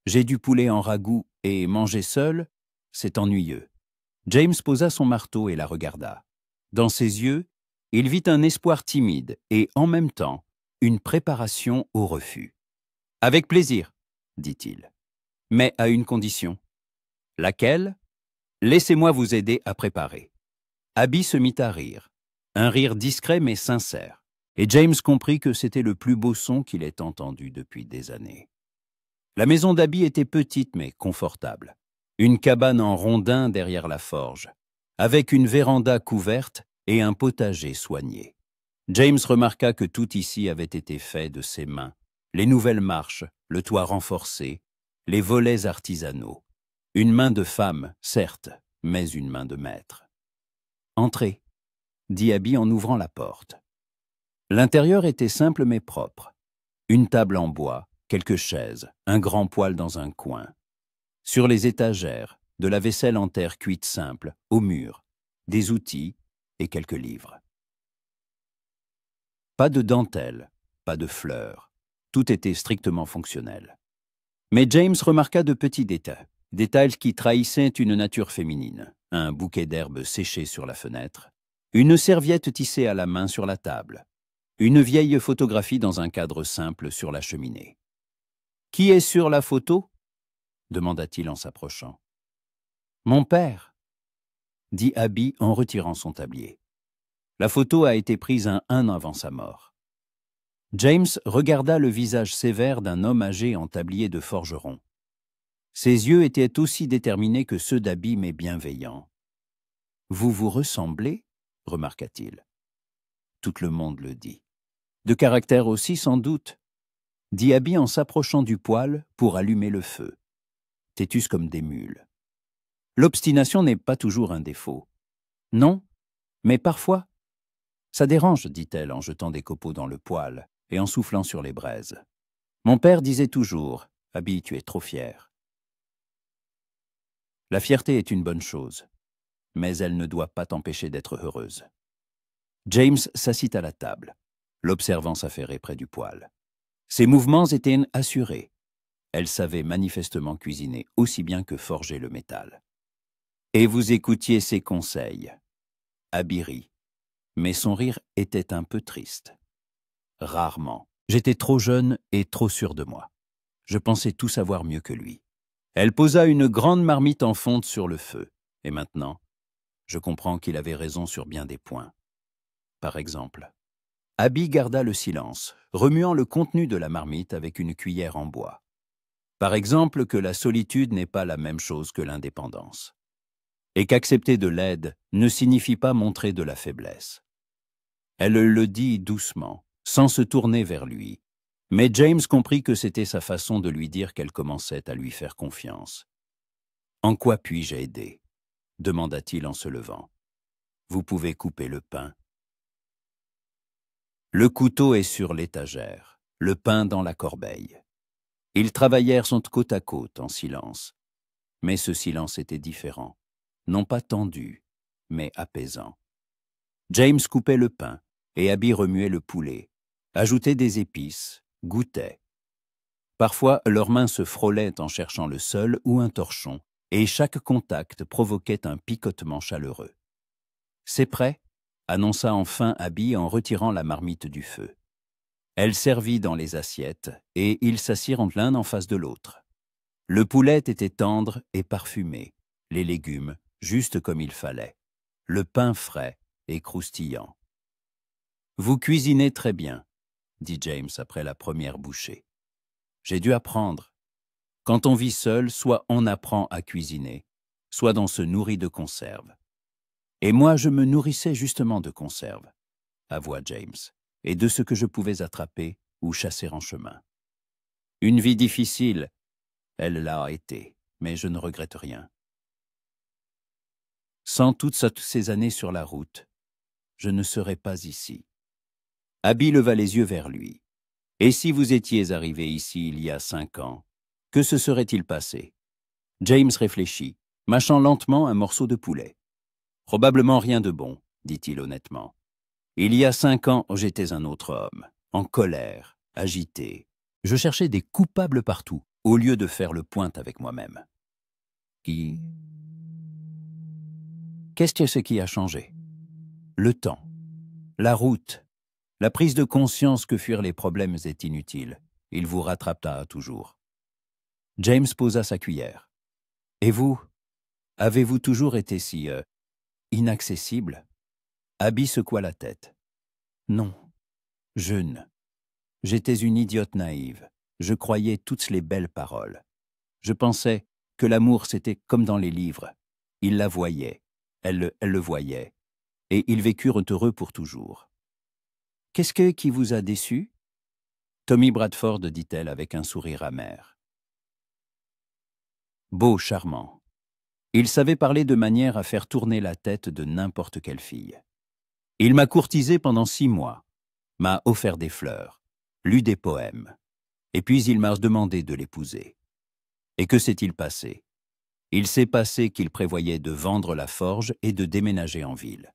J'ai du poulet en ragoût et manger seul, c'est ennuyeux. James posa son marteau et la regarda. Dans ses yeux, il vit un espoir timide et, en même temps, une préparation au refus. « Avec plaisir, dit-il, mais à une condition. Laquelle ? Laissez-moi vous aider à préparer. » Abby se mit à rire, un rire discret mais sincère, et James comprit que c'était le plus beau son qu'il ait entendu depuis des années. La maison d'Abby était petite mais confortable. Une cabane en rondin derrière la forge, avec une véranda couverte et un potager soigné. James remarqua que tout ici avait été fait de ses mains. Les nouvelles marches, le toit renforcé, les volets artisanaux. Une main de femme, certes, mais une main de maître. « Entrez », dit Abby en ouvrant la porte. L'intérieur était simple mais propre. Une table en bois, quelques chaises, un grand poêle dans un coin. Sur les étagères, de la vaisselle en terre cuite simple, au mur, des outils et quelques livres. Pas de dentelle, pas de fleurs, tout était strictement fonctionnel. Mais James remarqua de petits détails qui trahissaient une nature féminine, un bouquet d'herbes séchées sur la fenêtre, une serviette tissée à la main sur la table, une vieille photographie dans un cadre simple sur la cheminée. « Qui est sur la photo ?» demanda-t-il en s'approchant. « Mon père », dit Abby en retirant son tablier. La photo a été prise un an avant sa mort. James regarda le visage sévère d'un homme âgé en tablier de forgeron. Ses yeux étaient aussi déterminés que ceux d'Abby, mais bienveillants. « Vous vous ressemblez ?» remarqua-t-il. Tout le monde le dit. De caractère aussi, sans doute, dit Abby en s'approchant du poêle pour allumer le feu. Têtus comme des mules. L'obstination n'est pas toujours un défaut. Non, mais parfois. Ça dérange, dit-elle en jetant des copeaux dans le poêle et en soufflant sur les braises. Mon père disait toujours, Abby, tu es trop fière. La fierté est une bonne chose, mais elle ne doit pas t'empêcher d'être heureuse. James s'assit à la table, l'observant s'affairer près du poêle. Ses mouvements étaient assurés. Elle savait manifestement cuisiner aussi bien que forger le métal. Et vous écoutiez ses conseils. Abby rit, mais son rire était un peu triste. Rarement. J'étais trop jeune et trop sûr de moi. Je pensais tout savoir mieux que lui. Elle posa une grande marmite en fonte sur le feu. Et maintenant, je comprends qu'il avait raison sur bien des points. Par exemple, Abby garda le silence, remuant le contenu de la marmite avec une cuillère en bois. Par exemple, que la solitude n'est pas la même chose que l'indépendance. Et qu'accepter de l'aide ne signifie pas montrer de la faiblesse. Elle le dit doucement, sans se tourner vers lui, mais James comprit que c'était sa façon de lui dire qu'elle commençait à lui faire confiance. « En quoi puis-je aider ?» demanda-t-il en se levant. « Vous pouvez couper le pain. » Le couteau est sur l'étagère, le pain dans la corbeille. Ils travaillèrent côte à côte en silence, mais ce silence était différent. Non pas tendu, mais apaisant. James coupait le pain et Abby remuait le poulet, ajoutait des épices, goûtaient. Parfois, leurs mains se frôlaient en cherchant le sol ou un torchon, et chaque contact provoquait un picotement chaleureux. « C'est prêt », annonça enfin Abby en retirant la marmite du feu. Elle servit dans les assiettes, et ils s'assirent l'un en face de l'autre. Le poulet était tendre et parfumé, les légumes juste comme il fallait, le pain frais et croustillant. « Vous cuisinez très bien, » dit James après la première bouchée. « J'ai dû apprendre. Quand on vit seul, soit on apprend à cuisiner, soit on se nourrit de conserves. Et moi, je me nourrissais justement de conserves, avoua James, et de ce que je pouvais attraper ou chasser en chemin. Une vie difficile, elle l'a été, mais je ne regrette rien. Sans toutes ces années sur la route, je ne serais pas ici. » Abby leva les yeux vers lui. « Et si vous étiez arrivé ici il y a 5 ans, que se serait-il passé ?» James réfléchit, mâchant lentement un morceau de poulet. « Probablement rien de bon, » dit-il honnêtement. « Il y a 5 ans, j'étais un autre homme, en colère, agité. Je cherchais des coupables partout, au lieu de faire le point avec moi-même. Qu'est-ce qui a changé? Le temps, la route, la prise de conscience que fuir les problèmes est inutile. Il vous rattrapera toujours. » James posa sa cuillère. « Et vous, avez-vous toujours été si inaccessible ?» Abby secoua la tête. « Non, jeune. J'étais une idiote naïve. Je croyais toutes les belles paroles. Je pensais que l'amour c'était comme dans les livres. Ils la voyaient, elle le voyait, et ils vécurent heureux pour toujours. Qu'est-ce qui vous a déçu? Tommy Bradford, dit-elle avec un sourire amer. Beau, charmant. Il savait parler de manière à faire tourner la tête de n'importe quelle fille. Il m'a courtisé pendant 6 mois, m'a offert des fleurs, lu des poèmes, et puis il m'a demandé de l'épouser. Et que s'est-il passé? Il s'est passé qu'il prévoyait de vendre la forge et de déménager en ville.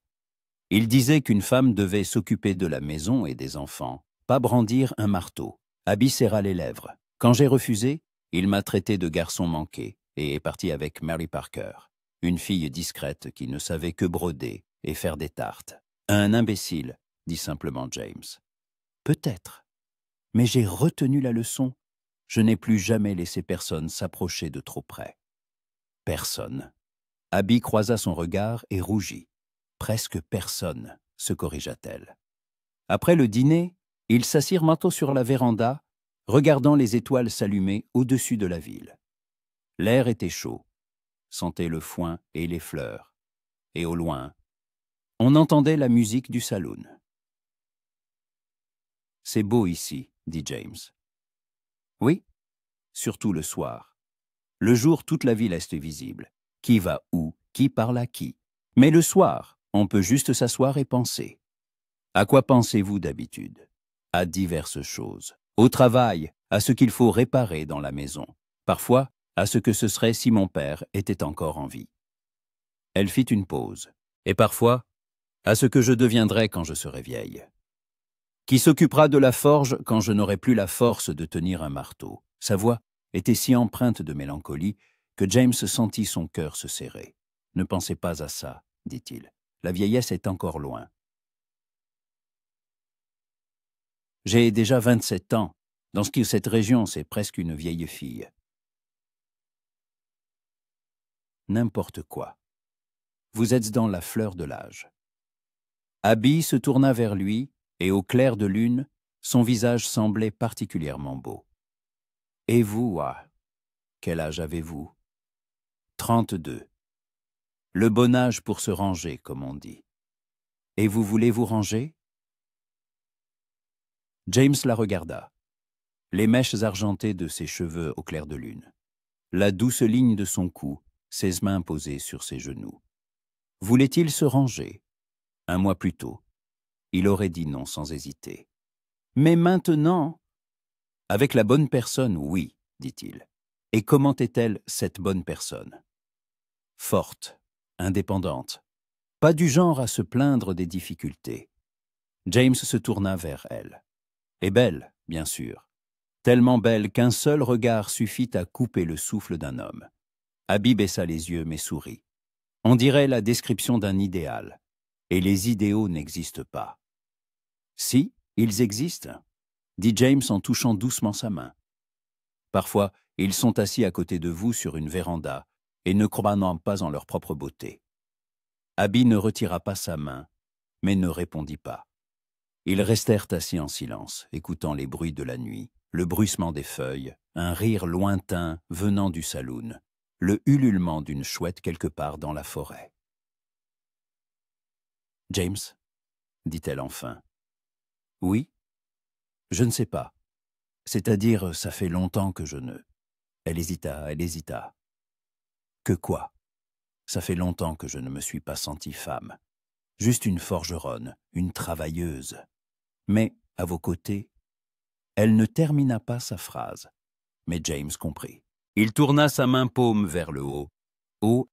Il disait qu'une femme devait s'occuper de la maison et des enfants, pas brandir un marteau. Abby serra les lèvres. Quand j'ai refusé, il m'a traité de garçon manqué et est parti avec Mary Parker, une fille discrète qui ne savait que broder et faire des tartes. Un imbécile, dit simplement James. Peut-être, mais j'ai retenu la leçon. Je n'ai plus jamais laissé personne s'approcher de trop près. Personne. Abby croisa son regard et rougit. Presque personne, se corrigea-t-elle. Après le dîner, ils s'assirent manteau sur la véranda, regardant les étoiles s'allumer au-dessus de la ville. L'air était chaud, sentait le foin et les fleurs, et au loin, on entendait la musique du saloon. « C'est beau ici, » dit James. « Oui, surtout le soir. Le jour, toute la ville est visible. Qui va où, qui parle à qui. Mais le soir, on peut juste s'asseoir et penser. À quoi pensez-vous d'habitude? À diverses choses. Au travail, à ce qu'il faut réparer dans la maison. Parfois, à ce que ce serait si mon père était encore en vie. » Elle fit une pause. « Et parfois, à ce que je deviendrai quand je serai vieille. Qui s'occupera de la forge quand je n'aurai plus la force de tenir un marteau. » Sa voix était si empreinte de mélancolie que James sentit son cœur se serrer. « Ne pensez pas à ça, » dit-il. « La vieillesse est encore loin. » J'ai déjà 27 ans. Dans cette région, c'est presque une vieille fille. N'importe quoi. Vous êtes dans la fleur de l'âge. Abby se tourna vers lui, et au clair de lune, son visage semblait particulièrement beau. Et vous, quel âge avez-vous? 32. Le bon âge pour se ranger, comme on dit. Et vous voulez vous ranger? James la regarda. Les mèches argentées de ses cheveux au clair de lune. La douce ligne de son cou, ses mains posées sur ses genoux. Voulait-il se ranger? 1 mois plus tôt, il aurait dit non sans hésiter. Mais maintenant, avec la bonne personne, oui, dit-il. Et comment est-elle, cette bonne personne? Forte, indépendante, pas du genre à se plaindre des difficultés. James se tourna vers elle. Et belle, bien sûr, tellement belle qu'un seul regard suffit à couper le souffle d'un homme. Abby baissa les yeux mais sourit. On dirait la description d'un idéal. Et les idéaux n'existent pas. Si, ils existent, dit James en touchant doucement sa main. Parfois, ils sont assis à côté de vous sur une véranda et ne croient pas en leur propre beauté. Abby ne retira pas sa main, mais ne répondit pas. Ils restèrent assis en silence, écoutant les bruits de la nuit, le bruissement des feuilles, un rire lointain venant du saloon, le ululement d'une chouette quelque part dans la forêt. « James » dit-elle enfin. « Oui ?»« Je ne sais pas. C'est-à-dire, ça fait longtemps que je ne... » Elle hésita. « Que quoi ? Ça fait longtemps que je ne me suis pas sentie femme. Juste une forgeronne, une travailleuse. Mais, à vos côtés... » Elle ne termina pas sa phrase, mais James comprit. Il tourna sa main paume vers le haut,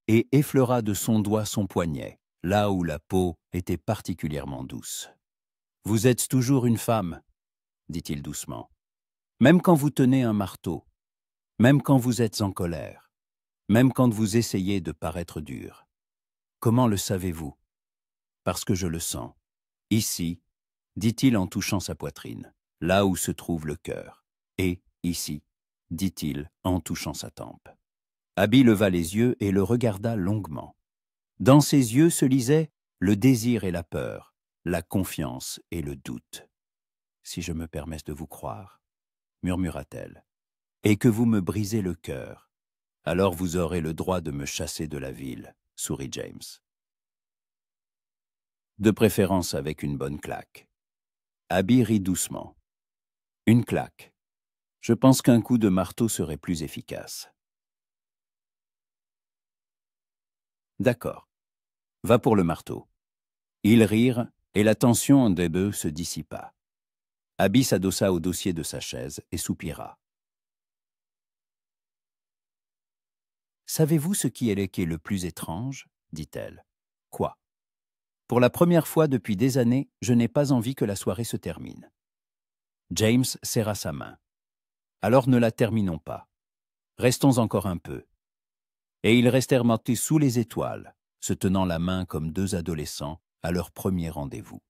et effleura de son doigt son poignet, là où la peau était particulièrement douce. « Vous êtes toujours une femme, » dit-il doucement. « Même quand vous tenez un marteau, même quand vous êtes en colère, même quand vous essayez de paraître dur. Comment le savez-vous ? Parce que je le sens. Ici, dit-il en touchant sa poitrine, là où se trouve le cœur. Et ici, dit-il en touchant sa tempe. Abby leva les yeux et le regarda longuement. Dans ses yeux se lisaient le désir et la peur, la confiance et le doute. « Si je me permets de vous croire, » murmura-t-elle, « et que vous me brisez le cœur, alors vous aurez le droit de me chasser de la ville, » sourit James. De préférence avec une bonne claque. Abby rit doucement. Une claque. Je pense qu'un coup de marteau serait plus efficace. D'accord. Va pour le marteau. Ils rirent et la tension des deux se dissipa. Abby s'adossa au dossier de sa chaise et soupira. Savez-vous ce qui est le plus étrange ? Dit-elle. Quoi ? Pour la première fois depuis des années, je n'ai pas envie que la soirée se termine. James serra sa main. Alors ne la terminons pas. Restons encore un peu. Et ils restèrent montés sous les étoiles, se tenant la main comme deux adolescents à leur premier rendez-vous.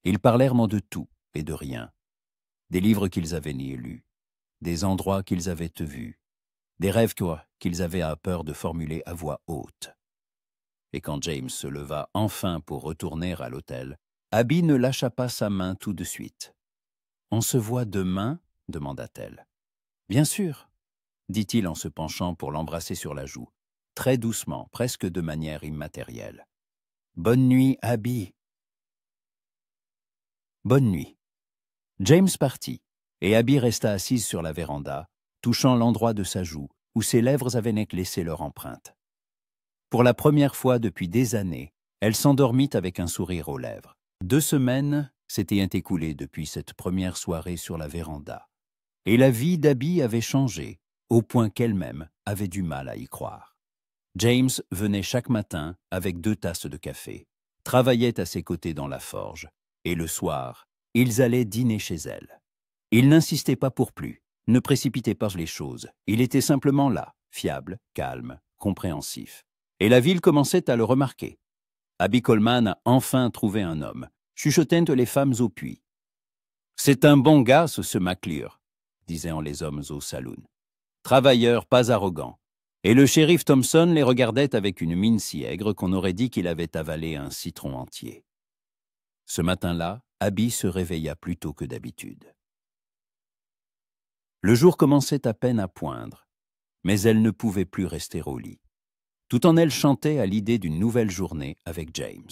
Ils parlèrent de tout et de rien, des livres qu'ils avaient lus, des endroits qu'ils avaient vus, des rêves qu'ils avaient peur de formuler à voix haute. Et quand James se leva enfin pour retourner à l'hôtel, Abby ne lâcha pas sa main tout de suite. « On se voit demain ?» demanda-t-elle. « Bien sûr », dit-il en se penchant pour l'embrasser sur la joue, très doucement, presque de manière immatérielle. « Bonne nuit, Abby. » Bonne nuit. James partit, et Abby resta assise sur la véranda, touchant l'endroit de sa joue où ses lèvres avaient laissé leur empreinte. Pour la première fois depuis des années, elle s'endormit avec un sourire aux lèvres. 2 semaines s'étaient écoulées depuis cette première soirée sur la véranda, et la vie d'Abby avait changé, au point qu'elle-même avait du mal à y croire. James venait chaque matin avec 2 tasses de café, travaillait à ses côtés dans la forge, et le soir, ils allaient dîner chez elle. Il n'insistait pas pour plus, ne précipitait pas les choses, il était simplement là, fiable, calme, compréhensif. Et la ville commençait à le remarquer. Abby Coleman a enfin trouvé un homme, chuchotant les femmes au puits. « C'est un bon gars, ce McClure », disaient les hommes au saloon. « Travailleur, pas arrogant. » Et le shérif Thompson les regardait avec une mine si aigre qu'on aurait dit qu'il avait avalé un citron entier. Ce matin-là, Abby se réveilla plus tôt que d'habitude. Le jour commençait à peine à poindre, mais elle ne pouvait plus rester au lit. Tout en elle chantait à l'idée d'une nouvelle journée avec James.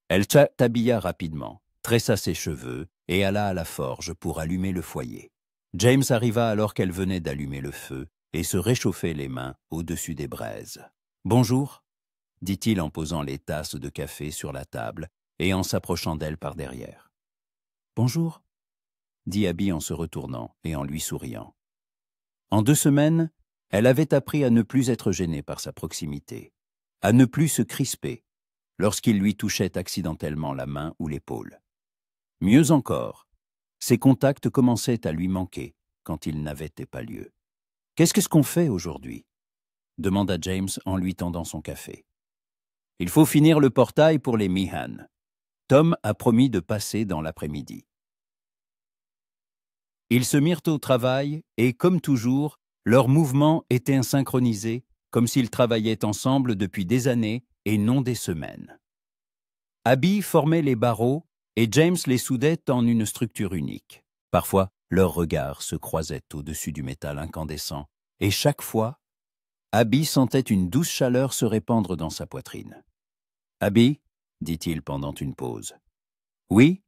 Elle s'habilla rapidement, tressa ses cheveux et alla à la forge pour allumer le foyer. James arriva alors qu'elle venait d'allumer le feu et se réchauffait les mains au-dessus des braises. « Bonjour », dit-il en posant les tasses de café sur la table et en s'approchant d'elle par derrière. « Bonjour », dit Abby en se retournant et en lui souriant. En 2 semaines, elle avait appris à ne plus être gênée par sa proximité, à ne plus se crisper lorsqu'il lui touchait accidentellement la main ou l'épaule. Mieux encore, Ses contacts commençaient à lui manquer quand il n'avait pas lieu. « Qu'est-ce qu'on fait aujourd'hui » demanda James en lui tendant son café. « Il faut finir le portail pour les Meehan. Tom a promis de passer dans l'après-midi. » Ils se mirent au travail et, comme toujours, leurs mouvements étaient synchronisés, comme s'ils travaillaient ensemble depuis des années et non des semaines. Abby formait les barreaux et James les soudait en une structure unique. Parfois, leurs regards se croisaient au-dessus du métal incandescent et chaque fois, Abby sentait une douce chaleur se répandre dans sa poitrine. « Abby, dit-il pendant une pause. « Oui,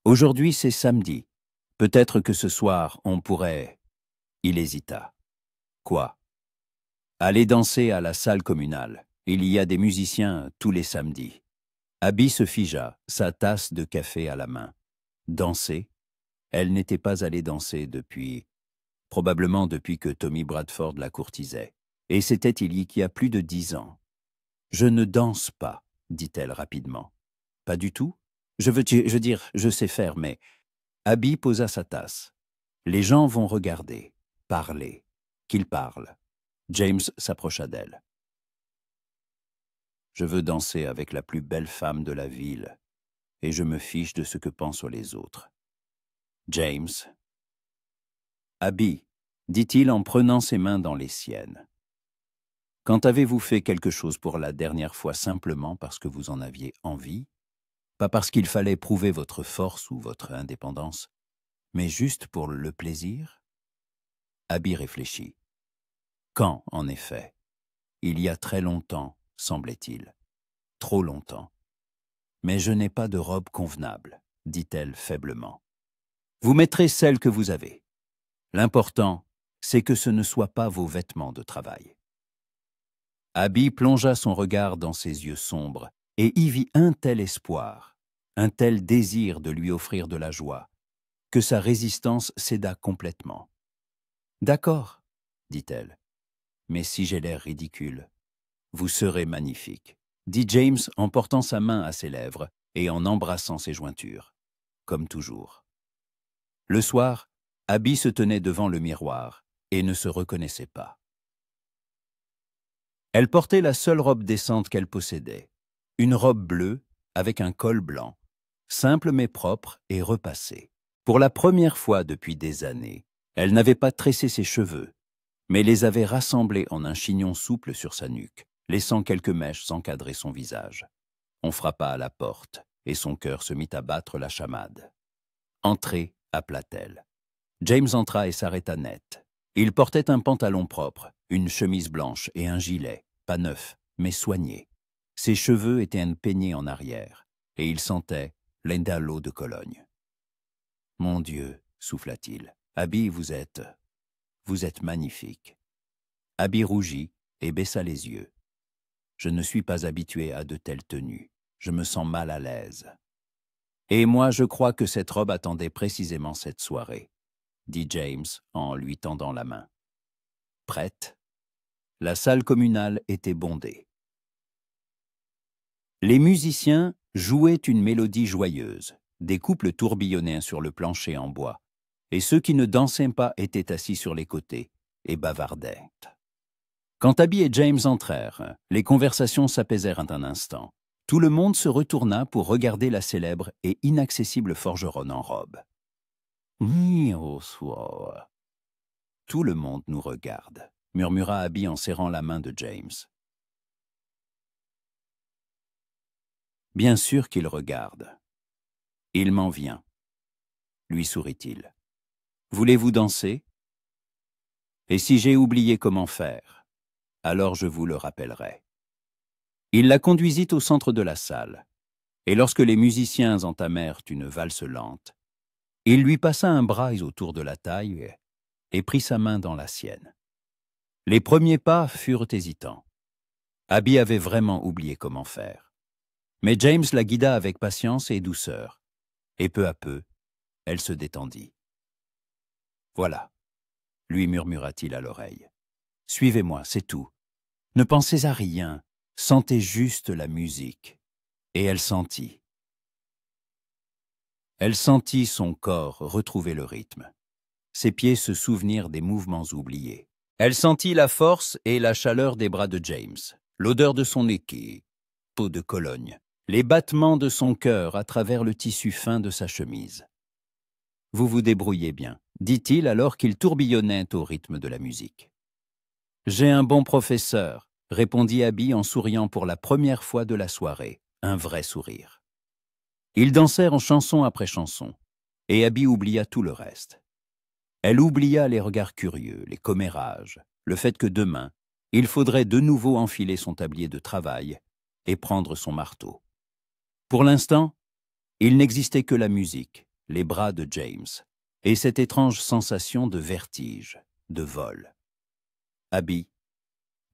aujourd'hui c'est samedi. Peut-être que ce soir on pourrait... » Il hésita. « Quoi ?»« Aller danser à la salle communale. Il y a des musiciens tous les samedis. » Abby se figea, sa tasse de café à la main. Danser? Elle n'était pas allée danser probablement depuis que Tommy Bradford la courtisait. Et c'était il y a plus de 10 ans. « Je ne danse pas, » dit-elle rapidement. « Pas du tout? Je veux dire, je sais faire, mais... » Abby posa sa tasse. « Les gens vont regarder, parler, qu'ils parlent. » James s'approcha d'elle. « Je veux danser avec la plus belle femme de la ville, et je me fiche de ce que pensent les autres. » James. « Abby, dit-il en prenant ses mains dans les siennes. Quand avez-vous fait quelque chose pour la dernière fois simplement parce que vous en aviez envie, pas parce qu'il fallait prouver votre force ou votre indépendance, mais juste pour le plaisir? » Abby réfléchit. « Quand, en effet? Il y a très longtemps, semblait-il. Trop longtemps. Mais je n'ai pas de robe convenable, dit-elle faiblement. Vous mettrez celle que vous avez. L'important, c'est que ce ne soit pas vos vêtements de travail. » Abby plongea son regard dans ses yeux sombres et y vit un tel espoir, un tel désir de lui offrir de la joie, que sa résistance céda complètement. « D'accord, dit-elle, mais si j'ai l'air ridicule, vous serez magnifique, dit James en portant sa main à ses lèvres et en embrassant ses jointures, comme toujours. Le soir, Abby se tenait devant le miroir et ne se reconnaissait pas. Elle portait la seule robe décente qu'elle possédait, une robe bleue avec un col blanc, simple mais propre et repassée. Pour la première fois depuis des années, elle n'avait pas tressé ses cheveux, mais les avait rassemblés en un chignon souple sur sa nuque, laissant quelques mèches encadrer son visage. On frappa à la porte, et son cœur se mit à battre la chamade. « Entrez » appela-t-elle. James entra et s'arrêta net. Il portait un pantalon propre, une chemise blanche et un gilet, pas neuf, mais soigné. Ses cheveux étaient peignés en arrière, et il sentait l'eau de Cologne. « Mon Dieu, souffla-t-il, Abby, vous êtes magnifique. » Abby rougit et baissa les yeux. « Je ne suis pas habitué à de telles tenues. Je me sens mal à l'aise. » « Et moi, je crois que cette robe attendait précisément cette soirée, » dit James en lui tendant la main. « Prête ?» La salle communale était bondée. Les musiciens jouaient une mélodie joyeuse, des couples tourbillonnaient sur le plancher en bois, et ceux qui ne dansaient pas étaient assis sur les côtés et bavardaient. Quand Abby et James entrèrent, les conversations s'apaisèrent un instant. Tout le monde se retourna pour regarder la célèbre et inaccessible forgeronne en robe. « Tout le monde nous regarde, » murmura Abby en serrant la main de James. « Bien sûr qu'il regarde. Il m'en vient, » lui sourit-il. « Voulez-vous danser? Et si j'ai oublié comment faire, alors je vous le rappellerai. » Il la conduisit au centre de la salle, et lorsque les musiciens entamèrent une valse lente, il lui passa un bras autour de la taille et prit sa main dans la sienne. Les premiers pas furent hésitants. Abby avait vraiment oublié comment faire. Mais James la guida avec patience et douceur, et peu à peu, elle se détendit. « Voilà, » lui murmura-t-il à l'oreille. « Suivez-moi, c'est tout. Ne pensez à rien, sentez juste la musique. » Et elle sentit. Elle sentit son corps retrouver le rythme, ses pieds se souvenir des mouvements oubliés. Elle sentit la force et la chaleur des bras de James, l'odeur de son équille, peau de Cologne, les battements de son cœur à travers le tissu fin de sa chemise. « Vous vous débrouillez bien », dit-il alors qu'il tourbillonnait au rythme de la musique. « J'ai un bon professeur », répondit Abby en souriant pour la première fois de la soirée, un vrai sourire. Ils dansèrent en chanson après chanson, et Abby oublia tout le reste. Elle oublia les regards curieux, les commérages, le fait que demain, il faudrait de nouveau enfiler son tablier de travail et prendre son marteau. Pour l'instant, il n'existait que la musique, les bras de James, et cette étrange sensation de vertige, de vol. « Abby »,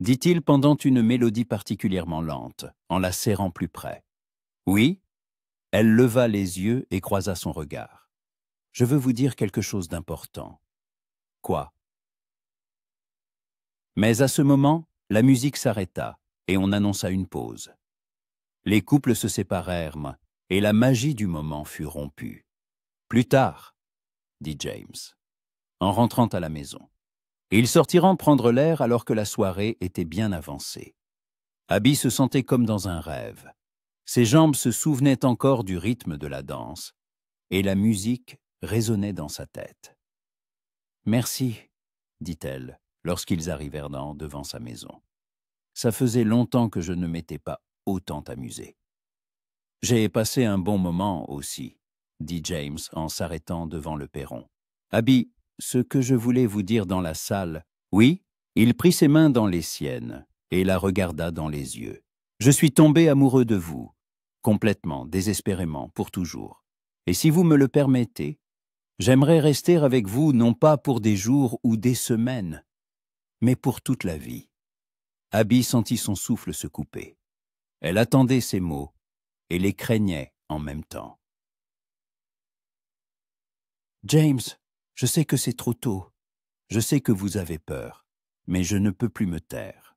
dit-il pendant une mélodie particulièrement lente, en la serrant plus près. « Oui ?» Elle leva les yeux et croisa son regard. « Je veux vous dire quelque chose d'important. » « Quoi ?» Mais à ce moment, la musique s'arrêta et on annonça une pause. Les couples se séparèrent et la magie du moment fut rompue. « Plus tard », dit James, en rentrant à la maison. Ils sortirent prendre l'air alors que la soirée était bien avancée. Abby se sentait comme dans un rêve. Ses jambes se souvenaient encore du rythme de la danse et la musique résonnait dans sa tête. « Merci », dit-elle, lorsqu'ils arrivèrent devant sa maison. « Ça faisait longtemps que je ne m'étais pas autant amusé. »« J'ai passé un bon moment aussi, » dit James en s'arrêtant devant le perron. « Abby, ce que je voulais vous dire dans la salle... » Oui, il prit ses mains dans les siennes et la regarda dans les yeux. « Je suis tombé amoureux de vous, complètement, désespérément, pour toujours. Et si vous me le permettez, j'aimerais rester avec vous non pas pour des jours ou des semaines, mais pour toute la vie. » Abby sentit son souffle se couper. Elle attendait ces mots et les craignait en même temps. « James, je sais que c'est trop tôt. Je sais que vous avez peur, mais je ne peux plus me taire. »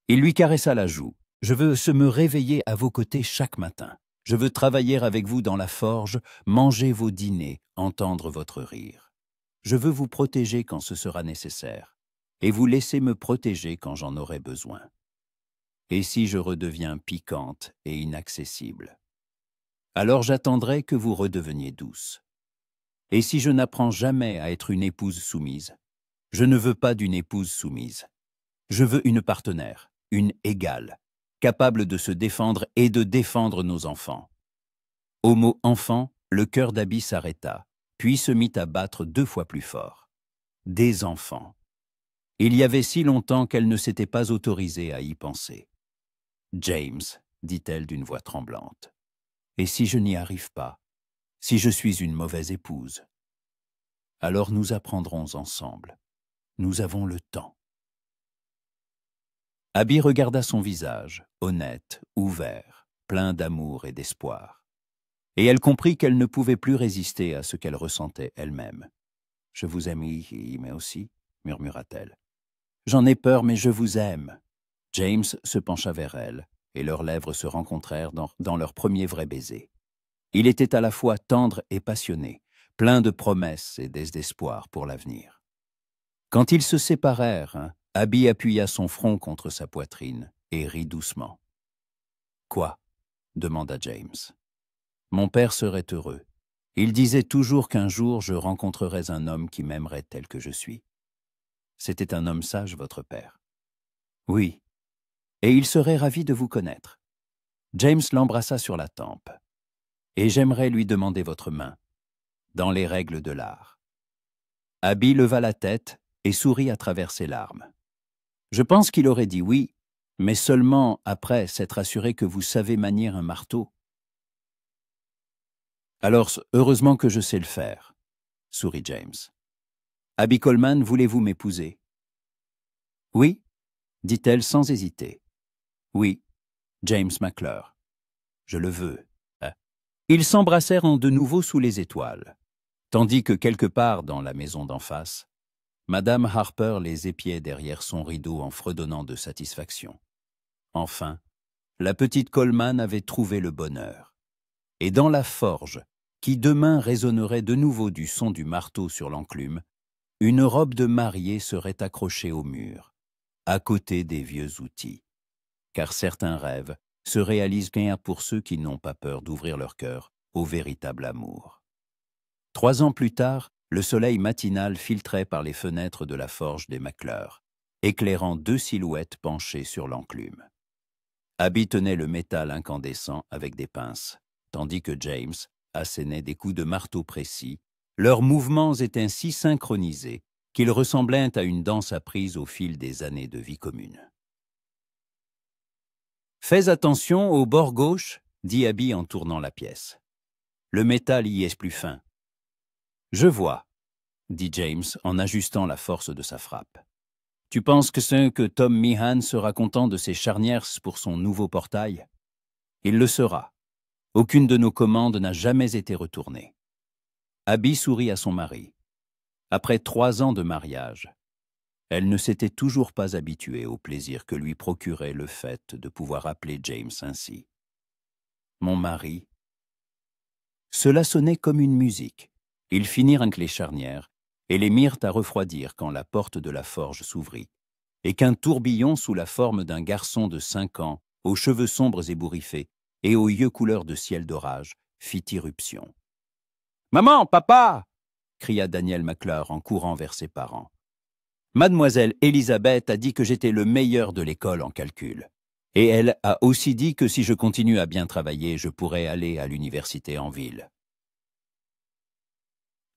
Il lui caressa la joue. « Je veux me réveiller à vos côtés chaque matin. Je veux travailler avec vous dans la forge, manger vos dîners, entendre votre rire. Je veux vous protéger quand ce sera nécessaire, et vous laisser me protéger quand j'en aurai besoin. Et si je redeviens piquante et inaccessible, alors j'attendrai que vous redeveniez douce. Et si je n'apprends jamais à être une épouse soumise, je ne veux pas d'une épouse soumise. Je veux une partenaire, une égale, capable de se défendre et de défendre nos enfants. » Au mot « enfant », le cœur d'Abby s'arrêta, puis se mit à battre 2 fois plus fort. Des enfants. Il y avait si longtemps qu'elle ne s'était pas autorisée à y penser. « James, » dit-elle d'une voix tremblante, « et si je n'y arrive pas, si je suis une mauvaise épouse, alors nous apprendrons ensemble. Nous avons le temps. » Abby regarda son visage, honnête, ouvert, plein d'amour et d'espoir. Et elle comprit qu'elle ne pouvait plus résister à ce qu'elle ressentait elle-même. « Je vous aime, mais aussi, » murmura-t-elle. « J'en ai peur, mais je vous aime. » James se pencha vers elle, et leurs lèvres se rencontrèrent dans leur premier vrai baiser. Il était à la fois tendre et passionné, plein de promesses et d'espoir pour l'avenir. Quand ils se séparèrent, Abby appuya son front contre sa poitrine et rit doucement. « Quoi ?» demanda James. « Mon père serait heureux. Il disait toujours qu'un jour je rencontrerais un homme qui m'aimerait tel que je suis. C'était un homme sage, votre père. »« Oui, et il serait ravi de vous connaître. » James l'embrassa sur la tempe. « Et j'aimerais lui demander votre main, dans les règles de l'art. » Abby leva la tête et sourit à travers ses larmes. « Je pense qu'il aurait dit oui, mais seulement après s'être assuré que vous savez manier un marteau. »« Alors, heureusement que je sais le faire, » sourit James. « Abby Coleman, voulez-vous m'épouser ?»« Oui, » dit-elle sans hésiter. « Oui, James McClure. Je le veux. » Ils s'embrassèrent de nouveau sous les étoiles, tandis que quelque part dans la maison d'en face, Madame Harper les épiait derrière son rideau en fredonnant de satisfaction. Enfin, la petite Coleman avait trouvé le bonheur. Et dans la forge, qui demain résonnerait de nouveau du son du marteau sur l'enclume, une robe de mariée serait accrochée au mur, à côté des vieux outils. Car certains rêves se réalisent bien pour ceux qui n'ont pas peur d'ouvrir leur cœur au véritable amour. 3 ans plus tard, le soleil matinal filtrait par les fenêtres de la forge des McClure, éclairant 2 silhouettes penchées sur l'enclume. Abby tenait le métal incandescent avec des pinces, tandis que James assénait des coups de marteau précis. Leurs mouvements étaient si synchronisés qu'ils ressemblaient à une danse apprise au fil des années de vie commune. « Fais attention au bord gauche, dit Abby en tournant la pièce. Le métal y est plus fin. Je vois, dit James en ajustant la force de sa frappe. Tu penses que c'est que Tom Meehan sera content de ses charnières pour son nouveau portail? Il le sera. Aucune de nos commandes n'a jamais été retournée. Abby sourit à son mari. Après 3 ans de mariage, elle ne s'était toujours pas habituée au plaisir que lui procurait le fait de pouvoir appeler James ainsi. Mon mari. Cela sonnait comme une musique. Ils finirent avec les charnières et les mirent à refroidir quand la porte de la forge s'ouvrit, et qu'un tourbillon sous la forme d'un garçon de 5 ans, aux cheveux sombres ébouriffés et aux yeux couleur de ciel d'orage, fit irruption. « Maman, papa !» cria Daniel McClure en courant vers ses parents. « Mademoiselle Elisabeth a dit que j'étais le meilleur de l'école en calcul. Et elle a aussi dit que si je continue à bien travailler, je pourrais aller à l'université en ville. »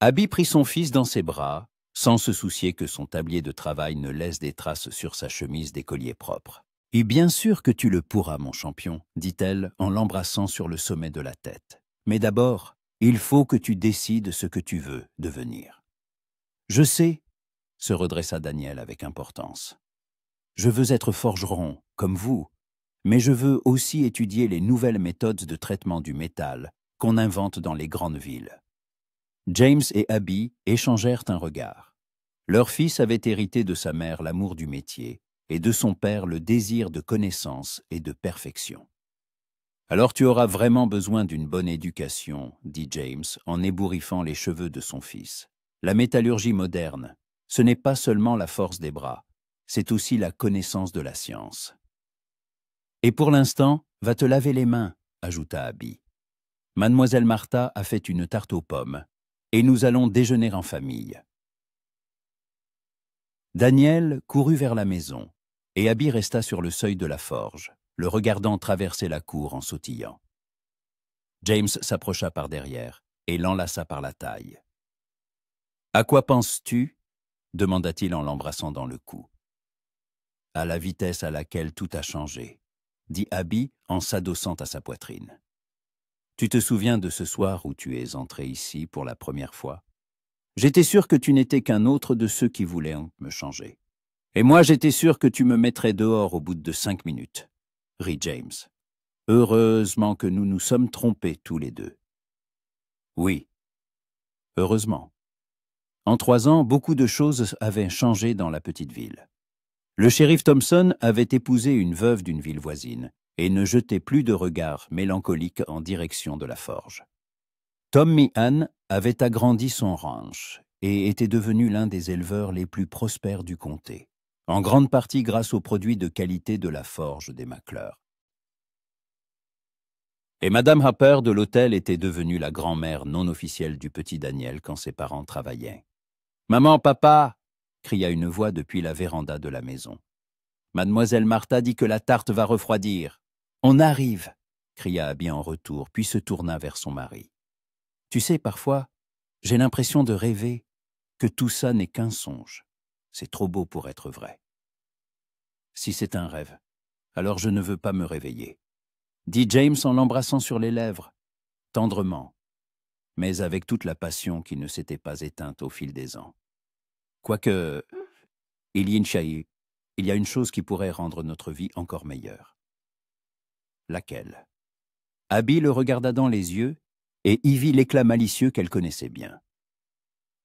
Abby prit son fils dans ses bras, sans se soucier que son tablier de travail ne laisse des traces sur sa chemise d'écolier propre. « Et bien sûr que tu le pourras, mon champion, dit-elle en l'embrassant sur le sommet de la tête. Mais d'abord, il faut que tu décides ce que tu veux devenir. »« Je sais, » se redressa Daniel avec importance. « Je veux être forgeron, comme vous, mais je veux aussi étudier les nouvelles méthodes de traitement du métal qu'on invente dans les grandes villes. » James et Abby échangèrent un regard. Leur fils avait hérité de sa mère l'amour du métier et de son père le désir de connaissance et de perfection. « Alors tu auras vraiment besoin d'une bonne éducation, » dit James en ébouriffant les cheveux de son fils. « La métallurgie moderne, ce n'est pas seulement la force des bras, c'est aussi la connaissance de la science. »« Et pour l'instant, va te laver les mains, » ajouta Abby. « Mademoiselle Martha a fait une tarte aux pommes, et nous allons déjeuner en famille. » Daniel courut vers la maison, et Abby resta sur le seuil de la forge, le regardant traverser la cour en sautillant. James s'approcha par derrière et l'enlaça par la taille. « À quoi penses-tu » demanda-t-il en l'embrassant dans le cou. « À la vitesse à laquelle tout a changé, » dit Abby en s'adossant à sa poitrine. « Tu te souviens de ce soir où tu es entré ici pour la première fois? J'étais sûr que tu n'étais qu'un autre de ceux qui voulaient me changer. Et moi, j'étais sûr que tu me mettrais dehors au bout de 5 minutes, » rit James. « Heureusement que nous nous sommes trompés tous les deux. » Oui, heureusement. En 3 ans, beaucoup de choses avaient changé dans la petite ville. Le shérif Thompson avait épousé une veuve d'une ville voisine et ne jetait plus de regards mélancoliques en direction de la forge. Tom Meehan avait agrandi son ranch et était devenu l'un des éleveurs les plus prospères du comté, en grande partie grâce aux produits de qualité de la forge des McClure. Et Madame Harper de l'hôtel était devenue la grand-mère non officielle du petit Daniel quand ses parents travaillaient. « Maman, papa !» cria une voix depuis la véranda de la maison. « Mademoiselle Martha dit que la tarte va refroidir. »« On arrive !» cria Abby en retour, puis se tourna vers son mari. « Tu sais, parfois, j'ai l'impression de rêver, que tout ça n'est qu'un songe. C'est trop beau pour être vrai. »« Si c'est un rêve, alors je ne veux pas me réveiller. » dit James en l'embrassant sur les lèvres, tendrement, mais avec toute la passion qui ne s'était pas éteinte au fil des ans. Quoique, il y a une chose qui pourrait rendre notre vie encore meilleure. Laquelle? Abby le regarda dans les yeux et y vit l'éclat malicieux qu'elle connaissait bien.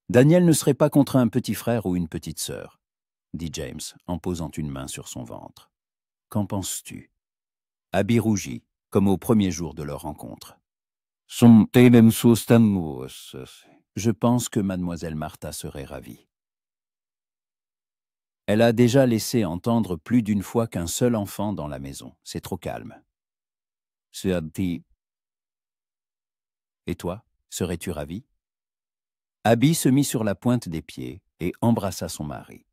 Daniel ne serait pas contre un petit frère ou une petite sœur, dit James en posant une main sur son ventre. Qu'en penses-tu? Abby rougit, comme au premier jour de leur rencontre. Je pense que mademoiselle Martha serait ravie. Elle a déjà laissé entendre plus d'une fois qu'un seul enfant dans la maison. C'est trop calme. Et toi, serais-tu ravi? Abby se mit sur la pointe des pieds et embrassa son mari.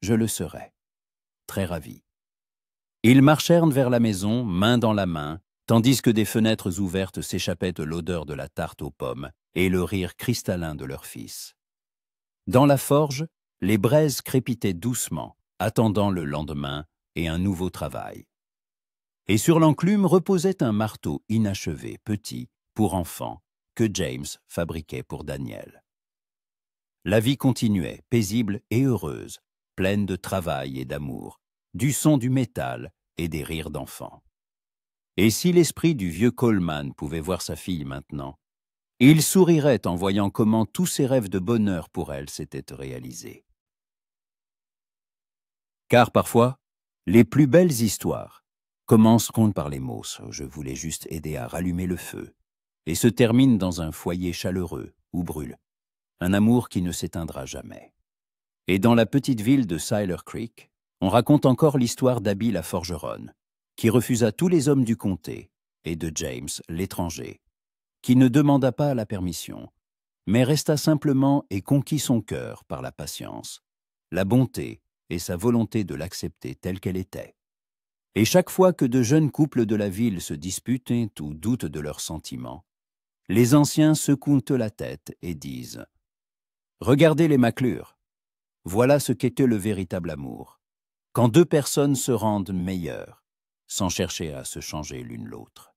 Je le serais, très ravi. Ils marchèrent vers la maison, main dans la main, tandis que des fenêtres ouvertes s'échappaient de l'odeur de la tarte aux pommes et le rire cristallin de leur fils. Dans la forge, les braises crépitaient doucement, attendant le lendemain et un nouveau travail. Et sur l'enclume reposait un marteau inachevé, petit, pour enfants, que James fabriquait pour Daniel. La vie continuait, paisible et heureuse, pleine de travail et d'amour, du son du métal et des rires d'enfants. Et si l'esprit du vieux Coleman pouvait voir sa fille maintenant, il sourirait en voyant comment tous ses rêves de bonheur pour elle s'étaient réalisés. Car parfois, les plus belles histoires commenceront par les mots « je voulais juste aider à rallumer le feu » et se terminent dans un foyer chaleureux où brûle un amour qui ne s'éteindra jamais. Et dans la petite ville de Siler Creek, on raconte encore l'histoire d'Abby la forgeronne, qui refusa tous les hommes du comté, et de James, l'étranger, qui ne demanda pas la permission, mais resta simplement et conquit son cœur par la patience, la bonté et sa volonté de l'accepter telle qu'elle était. Et chaque fois que de jeunes couples de la ville se disputent ou doutent de leurs sentiments, les anciens secouent la tête et disent « Regardez les McClure, voilà ce qu'était le véritable amour, quand deux personnes se rendent meilleures, sans chercher à se changer l'une l'autre. »